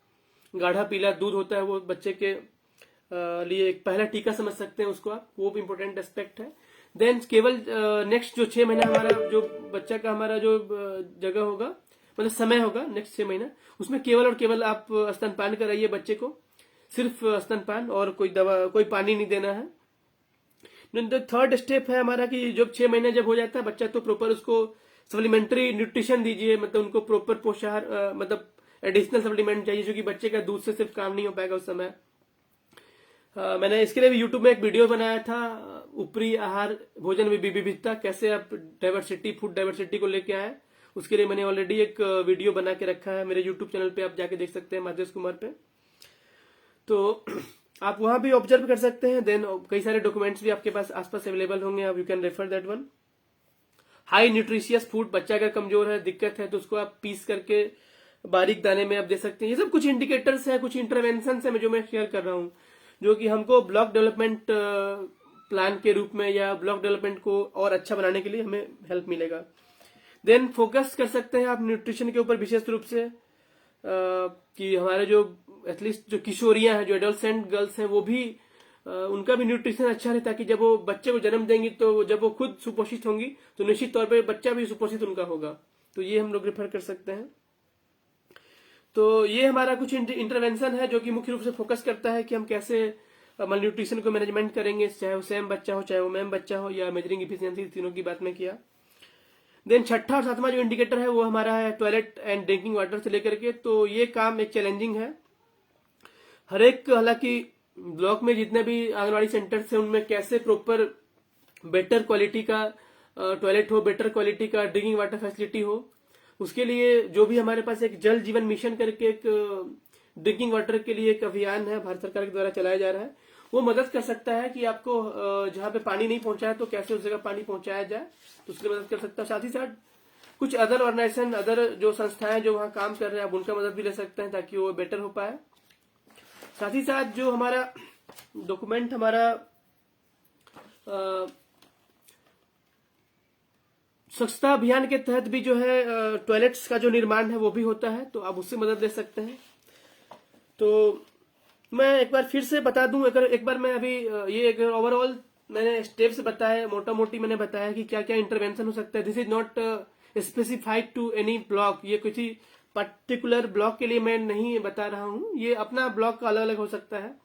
[SPEAKER 1] गाढ़ा पीला दूध होता है, वो बच्चे के लिए एक पहला टीका समझ सकते हैं उसको आप, वो भी इम्पोर्टेंट एस्पेक्ट है। देन केवल नेक्स्ट जो 6 महीना हमारा जो बच्चा का हमारा जो जगह होगा, मतलब समय होगा नेक्स्ट 6 महीना, उसमें केवल और केवल आप स्तनपान कराइए बच्चे को, सिर्फ स्तनपान, और कोई दवा, कोई पानी नहीं देना है। थर्ड स्टेप है हमारा कि जब 6 महीने जब हो जाता है बच्चा, तो प्रॉपर उसको सप्लीमेंट्री न्यूट्रिशन दीजिए, मतलब उनको प्रॉपर पोषाहार, मतलब एडिशनल सप्लीमेंट चाहिए, जो कि बच्चे का दूध से सिर्फ काम नहीं हो पाएगा उस समय। मैंने इसके लिए भी यूट्यूब में एक वीडियो बनाया था, ऊपरी आहार भोजन विविधता, कैसे आप डाइवर्सिटी, फूड डाइवर्सिटी को लेके आए। उसके लिए मैंने ऑलरेडी एक वीडियो बना के रखा है मेरे यूट्यूब चैनल पे, आप जाके देख सकते हैं, माधवेश कुमार पे, तो आप वहां भी ऑब्जर्व कर सकते हैं। देन कई सारे डॉक्यूमेंट्स भी आपके पास आसपास अवेलेबल होंगे, आप you can refer that one. High nutritious food, बच्चा अगर कमजोर है, दिक्कत है, तो उसको आप पीस करके बारीक दाने में आप दे सकते हैं। ये सब कुछ इंडिकेटर्स है, कुछ इंटरवेंशन है जो मैं शेयर कर रहा हूँ, जो कि हमको ब्लॉक डेवलपमेंट प्लान के रूप में या ब्लॉक डेवलपमेंट को और अच्छा बनाने के लिए हमें हेल्प मिलेगा। देन फोकस कर सकते हैं आप न्यूट्रिशन के ऊपर विशेष रूप से, कि हमारे जो एटलीस्ट जो किशोरियां हैं, जो एडोलसेंट गर्ल्स हैं, वो भी उनका भी न्यूट्रिशन अच्छा रहे, ताकि जब वो बच्चे को जन्म देंगी तो जब वो खुद सुपोषित होंगी तो निश्चित तौर पे बच्चा भी सुपोषित उनका होगा। तो ये हम लोग रेफर कर सकते हैं। तो ये हमारा कुछ इंटरवेंशन है जो कि मुख्य रूप से फोकस करता है कि हम कैसे माल न्यूट्रिशन को मैनेजमेंट करेंगे, चाहे वो सेम बच्चा हो, चाहे वो मैम बच्चा हो, या मेजरिंग इफिशियंसी, तीनों की बात में किया। देन छठा और सातवां जो इंडिकेटर है वो हमारा है टॉयलेट एंड ड्रिंकिंग वाटर से लेकर के। तो ये काम एक चैलेंजिंग है। हर एक, हालांकि ब्लॉक में जितने भी आंगनबाड़ी सेंटर्स हैं उनमें कैसे प्रॉपर बेटर क्वालिटी का टॉयलेट हो, बेटर क्वालिटी का ड्रिंकिंग वाटर फैसिलिटी हो, उसके लिए जो भी हमारे पास एक जल जीवन मिशन करके एक ड्रिंकिंग वाटर के लिए एक अभियान है भारत सरकार के द्वारा चलाया जा रहा है, वो मदद कर सकता है कि आपको जहां पे पानी नहीं पहुंचा है तो कैसे उस जगह पानी पहुंचाया जाए, तो उसके लिए मदद कर सकता है। साथ ही साथ कुछ अदर ऑर्गेनाइजेशन, अदर जो संस्थाएं जो वहां काम कर रहे हैं, आप उनका मदद भी ले सकते हैं ताकि वो बेटर हो पाए। साथ ही साथ जो हमारा डॉक्यूमेंट, हमारा स्वच्छता अभियान के तहत भी जो है टॉयलेट्स का जो निर्माण है वो भी होता है, तो आप उससे मदद ले सकते हैं। तो मैं एक बार फिर से बता दूं, अगर एक बार मैं अभी ये एक ओवरऑल मैंने स्टेप्स बताए, मोटा मोटी मैंने बताया कि क्या क्या इंटरवेंशन हो सकता है। This is not specified to any block, ये किसी पर्टिकुलर ब्लॉक के लिए मैं नहीं बता रहा हूं, ये अपना ब्लॉक का अलग अलग हो सकता है।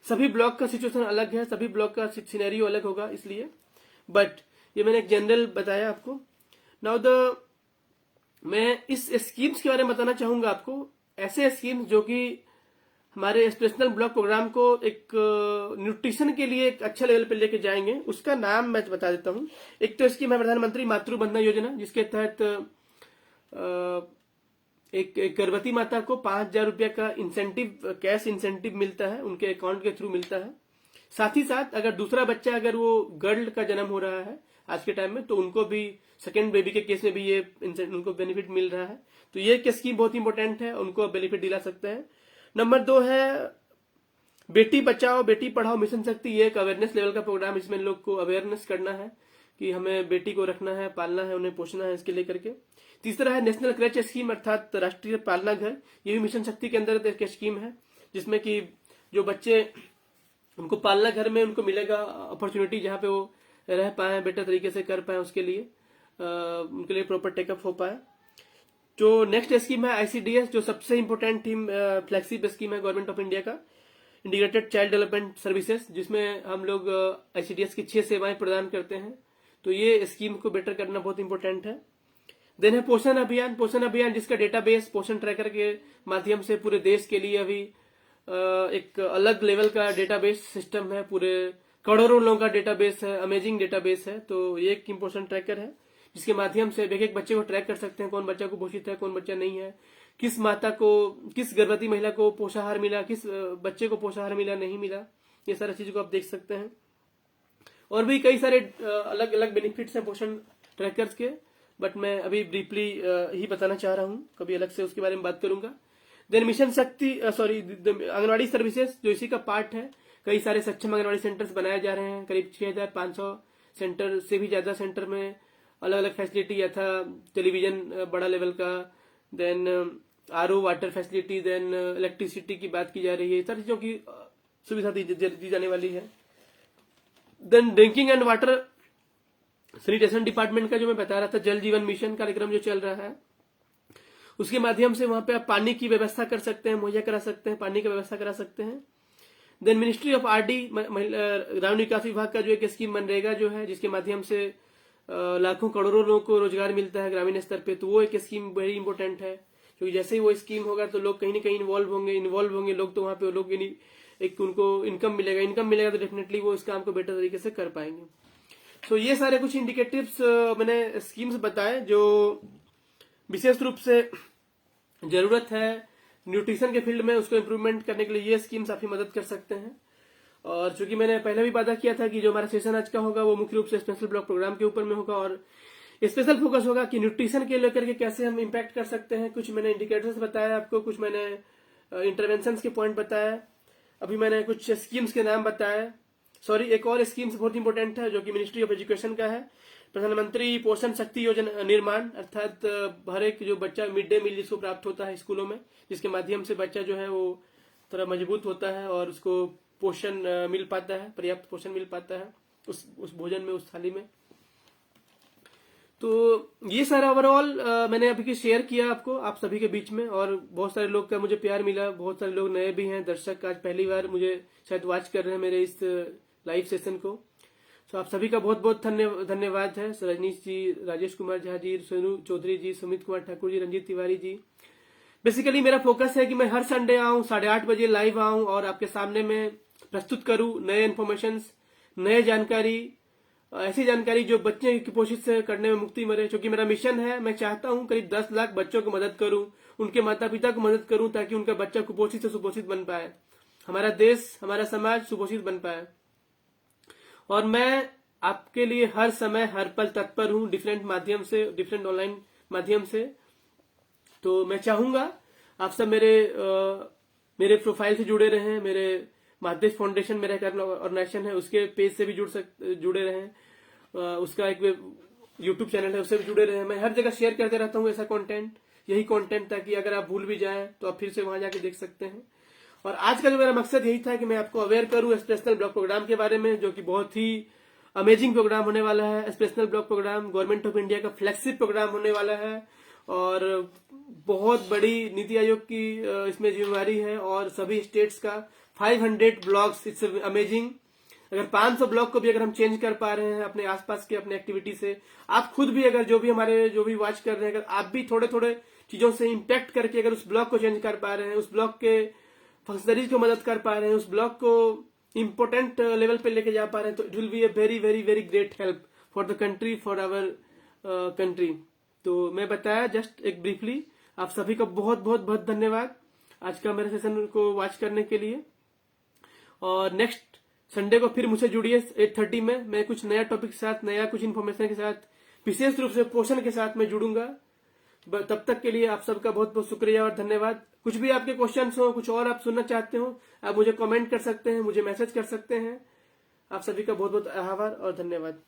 [SPEAKER 1] सभी ब्लॉक का सिचुएशन अलग है, सभी ब्लॉक का सिनेरियो अलग होगा, इसलिए बट ये मैंने एक जनरल बताया आपको। नाउ मैं इस स्कीम्स के बारे में बताना चाहूंगा आपको, ऐसे स्कीम्स जो कि हमारे एस्पिरेशनल ब्लॉक प्रोग्राम को एक न्यूट्रिशन के लिए एक अच्छे लेवल पे लेके जाएंगे। उसका नाम मैं बता देता हूँ। एक तो स्कीम है प्रधानमंत्री मातृ वंदना योजना, जिसके तहत एक गर्भवती माता को 5,000 रुपया का इंसेंटिव, कैश इंसेंटिव मिलता है, उनके अकाउंट के थ्रू मिलता है। साथ ही साथ अगर दूसरा बच्चा, अगर वो गर्ल का जन्म हो रहा है आज के टाइम में, तो उनको भी सेकेंड बेबी के केस में भी ये उनको बेनिफिट मिल रहा है। तो ये स्कीम बहुत इंपॉर्टेंट है, उनको बेनिफिट दिला सकते हैं। नंबर 2 है बेटी बचाओ बेटी पढ़ाओ मिशन शक्ति। ये एक अवेयरनेस लेवल का प्रोग्राम, इसमें लोग को अवेयरनेस करना है कि हमें बेटी को रखना है, पालना है, उन्हें पोषना है, इसके लेकर के। तीसरा है नेशनल क्रच स्कीम, अर्थात राष्ट्रीय पालना घर। ये भी मिशन शक्ति के अंदर एक स्कीम है, जिसमें कि जो बच्चे, उनको पालना घर में उनको मिलेगा अपॉर्चुनिटी, जहां पे वो रह पाए, बेटर तरीके से कर पाए, उसके लिए उनके लिए प्रॉपर टेकअप हो पाए। जो नेक्स्ट स्कीम है आईसीडीएस, जो सबसे इंपॉर्टेंट थीम फ्लैगशिप स्कीम है गवर्नमेंट ऑफ इंडिया का, इंटीग्रेटेड चाइल्ड डेवलपमेंट सर्विसेज, जिसमें हम लोग आईसीडीएस की 6 सेवाएं प्रदान करते हैं। तो ये स्कीम को बेटर करना बहुत इंपॉर्टेंट है। देन है पोषण अभियान। पोषण अभियान जिसका डेटाबेस पोषण ट्रैकर के माध्यम से पूरे देश के लिए अभी एक अलग लेवल का डेटाबेस सिस्टम है, पूरे करोड़ों लोगों का डेटाबेस है, अमेजिंग डेटाबेस है। तो ये एक पोषण ट्रैकर है जिसके माध्यम से एक एक बच्चे को ट्रैक कर सकते हैं, कौन बच्चा को पोषित है, कौन बच्चा नहीं है, किस माता को, किस गर्भवती महिला को पोषाहार मिला, किस बच्चे को पोषाहार मिला, नहीं मिला, ये सारी चीजों को आप देख सकते हैं। और भी कई सारे अलग अलग बेनिफिट्स हैं पोषण ट्रैकर्स के, बट मैं अभी ब्रीफली ही बताना चाह रहा हूँ, कभी अलग से उसके बारे में बात करूंगा। देन मिशन शक्ति, आंगनबाड़ी सर्विसेज जो इसी का पार्ट है। कई सारे सक्षम आंगनबाड़ी सेंटर्स बनाए जा रहे हैं, करीब 6,500 सेंटर से भी ज्यादा सेंटर में अलग अलग फैसिलिटी, यथा टेलीविजन बड़ा लेवल का, then RO water facility, then electricity की बात की जा रही है, सारी चीजों की सुविधा दी जाने वाली है। Then drinking and water sanitation department का जो मैं बता रहा था, जल जीवन मिशन कार्यक्रम जो चल रहा है, उसके माध्यम से वहां पे आप पानी की व्यवस्था कर सकते हैं, मुहैया करा सकते हैं, पानी की व्यवस्था करा सकते हैं। देन मिनिस्ट्री ऑफ आरडी, ग्रामीण विकास विभाग का जो एक स्कीम मनरेगा जो है, जिसके माध्यम से लाखों करोड़ों लोगों को रोजगार मिलता है ग्रामीण स्तर पे, तो वो एक स्कीम वेरी इंपॉर्टेंट है, क्योंकि जैसे ही वो स्कीम होगा तो लोग कहीं ना कहीं इन्वॉल्व होंगे लोग, तो वहां पे लोग एक उनको इनकम मिलेगा तो डेफिनेटली वो इस काम को बेटर तरीके से कर पाएंगे। तो ये सारे कुछ इंडिकेटिव्स मैंने स्कीम्स बताए जो विशेष रूप से जरूरत है न्यूट्रिशन के फील्ड में, उसको इम्प्रूवमेंट करने के लिए ये स्कीम्स आपकी मदद कर सकते हैं। और चूंकि मैंने पहले भी वादा किया था कि जो हमारा सेशन आज का होगा वो मुख्य रूप से स्पेशल ब्लॉक प्रोग्राम के ऊपर में होगा, और स्पेशल फोकस होगा कि न्यूट्रिशन के लेकर के कैसे हम इम्पैक्ट कर सकते हैं। कुछ मैंने इंडिकेटर्स बताया आपको, कुछ मैंने इंटरवेंशन के पॉइंट बताया, अभी मैंने कुछ स्कीम्स के नाम बताए। एक और स्कीम्स बहुत इंपॉर्टेंट है जो कि मिनिस्ट्री ऑफ एजुकेशन का है, प्रधानमंत्री पोषण शक्ति योजना निर्माण, अर्थात हर एक जो बच्चा मिड डे मील जिसको प्राप्त होता है स्कूलों में, जिसके माध्यम से बच्चा जो है वो थोड़ा मजबूत होता है और उसको पोषण मिल पाता है, पर्याप्त पोषण मिल पाता है उस भोजन में, उस थाली में। तो ये सारा ओवरऑल मैंने अभी शेयर किया आपको, आप सभी के बीच में, और बहुत सारे लोग का मुझे प्यार मिला। बहुत सारे लोग नए भी हैं, दर्शक आज पहली बार मुझे शायद वॉच कर रहे हैं मेरे इस लाइव सेशन को। तो आप सभी का बहुत बहुत धन्यवाद है। रजनीश जी, राजेश कुमार झा जी, सोनू चौधरी जी, सुमित कुमार ठाकुर जी, रंजीत तिवारी जी। बेसिकली मेरा फोकस है कि मैं हर संडे आऊं, 8:30 बजे लाइव आऊं और आपके सामने में प्रस्तुत करूं नए इन्फॉर्मेशन, नए जानकारी, ऐसी जानकारी जो बच्चे कुपोषित से करने में मुक्ति मरे। क्योंकि मेरा मिशन है, मैं चाहता हूं करीब 10 लाख बच्चों को मदद करूं, उनके माता पिता को मदद करूं, ताकि उनका बच्चा कुपोषित से सुपोषित बन पाए, हमारा देश, हमारा समाज सुपोषित बन पाए। और मैं आपके लिए हर समय हर पल तत्पर हूं, डिफरेंट माध्यम से, डिफरेंट ऑनलाइन माध्यम से। तो मैं चाहूंगा आप सब मेरे प्रोफाइल से जुड़े रहें, मेरे महादेश फाउंडेशन मेरा एक ऑर्गेनाइजेशन है, उसके पेज से भी जुड़े रहें, उसका एक यूट्यूब चैनल है, उससे भी जुड़े रहें। मैं हर जगह शेयर करते रहता हूँ ऐसा कंटेंट, यही कंटेंट, ताकि अगर आप भूल भी जाएं तो आप फिर से वहां जाके देख सकते हैं। और आज का जो मेरा मकसद यही था कि मैं आपको अवेयर करूं एस्पिरेशनल ब्लॉक प्रोग्राम के बारे में, जो कि बहुत ही अमेजिंग प्रोग्राम होने वाला है। Aspirational block program government of India का फ्लैगशिप प्रोग्राम होने वाला है और बहुत बड़ी नीति आयोग की इसमें जिम्मेवारी है, और सभी स्टेट्स का 500 ब्लॉक्स। It's amazing. अगर 500 ब्लॉक को भी अगर हम चेंज कर पा रहे हैं अपने आसपास के अपने एक्टिविटी से, आप खुद भी अगर जो भी वॉच कर रहे हैं, अगर आप भी थोड़े थोड़े चीजों से इम्पैक्ट करके अगर उस ब्लॉक को चेंज कर पा रहे हैं, उस ब्लॉक के फंक्शनरीज को मदद कर पा रहे हैं, उस ब्लॉक को इम्पोर्टेंट लेवल पे लेके जा पा रहे हैं, तो it will be a very very very great help for the country, for our country. तो मैं बताया जस्ट एक ब्रीफली। आप सभी का बहुत बहुत बहुत धन्यवाद आज का मेरे सेशन को वॉच करने के लिए। और नेक्स्ट संडे को फिर मुझसे जुड़िए 8:30 में। मैं कुछ नया टॉपिक के साथ, नया कुछ इन्फॉर्मेशन के साथ, विशेष रूप से पोषण के साथ मैं जुड़ूंगा। तब तक के लिए आप सबका बहुत बहुत शुक्रिया और धन्यवाद। कुछ भी आपके क्वेश्चंस हो, कुछ और आप सुनना चाहते हो, आप मुझे कमेंट कर सकते हैं, मुझे मैसेज कर सकते हैं। आप सभी का बहुत बहुत आभार और धन्यवाद।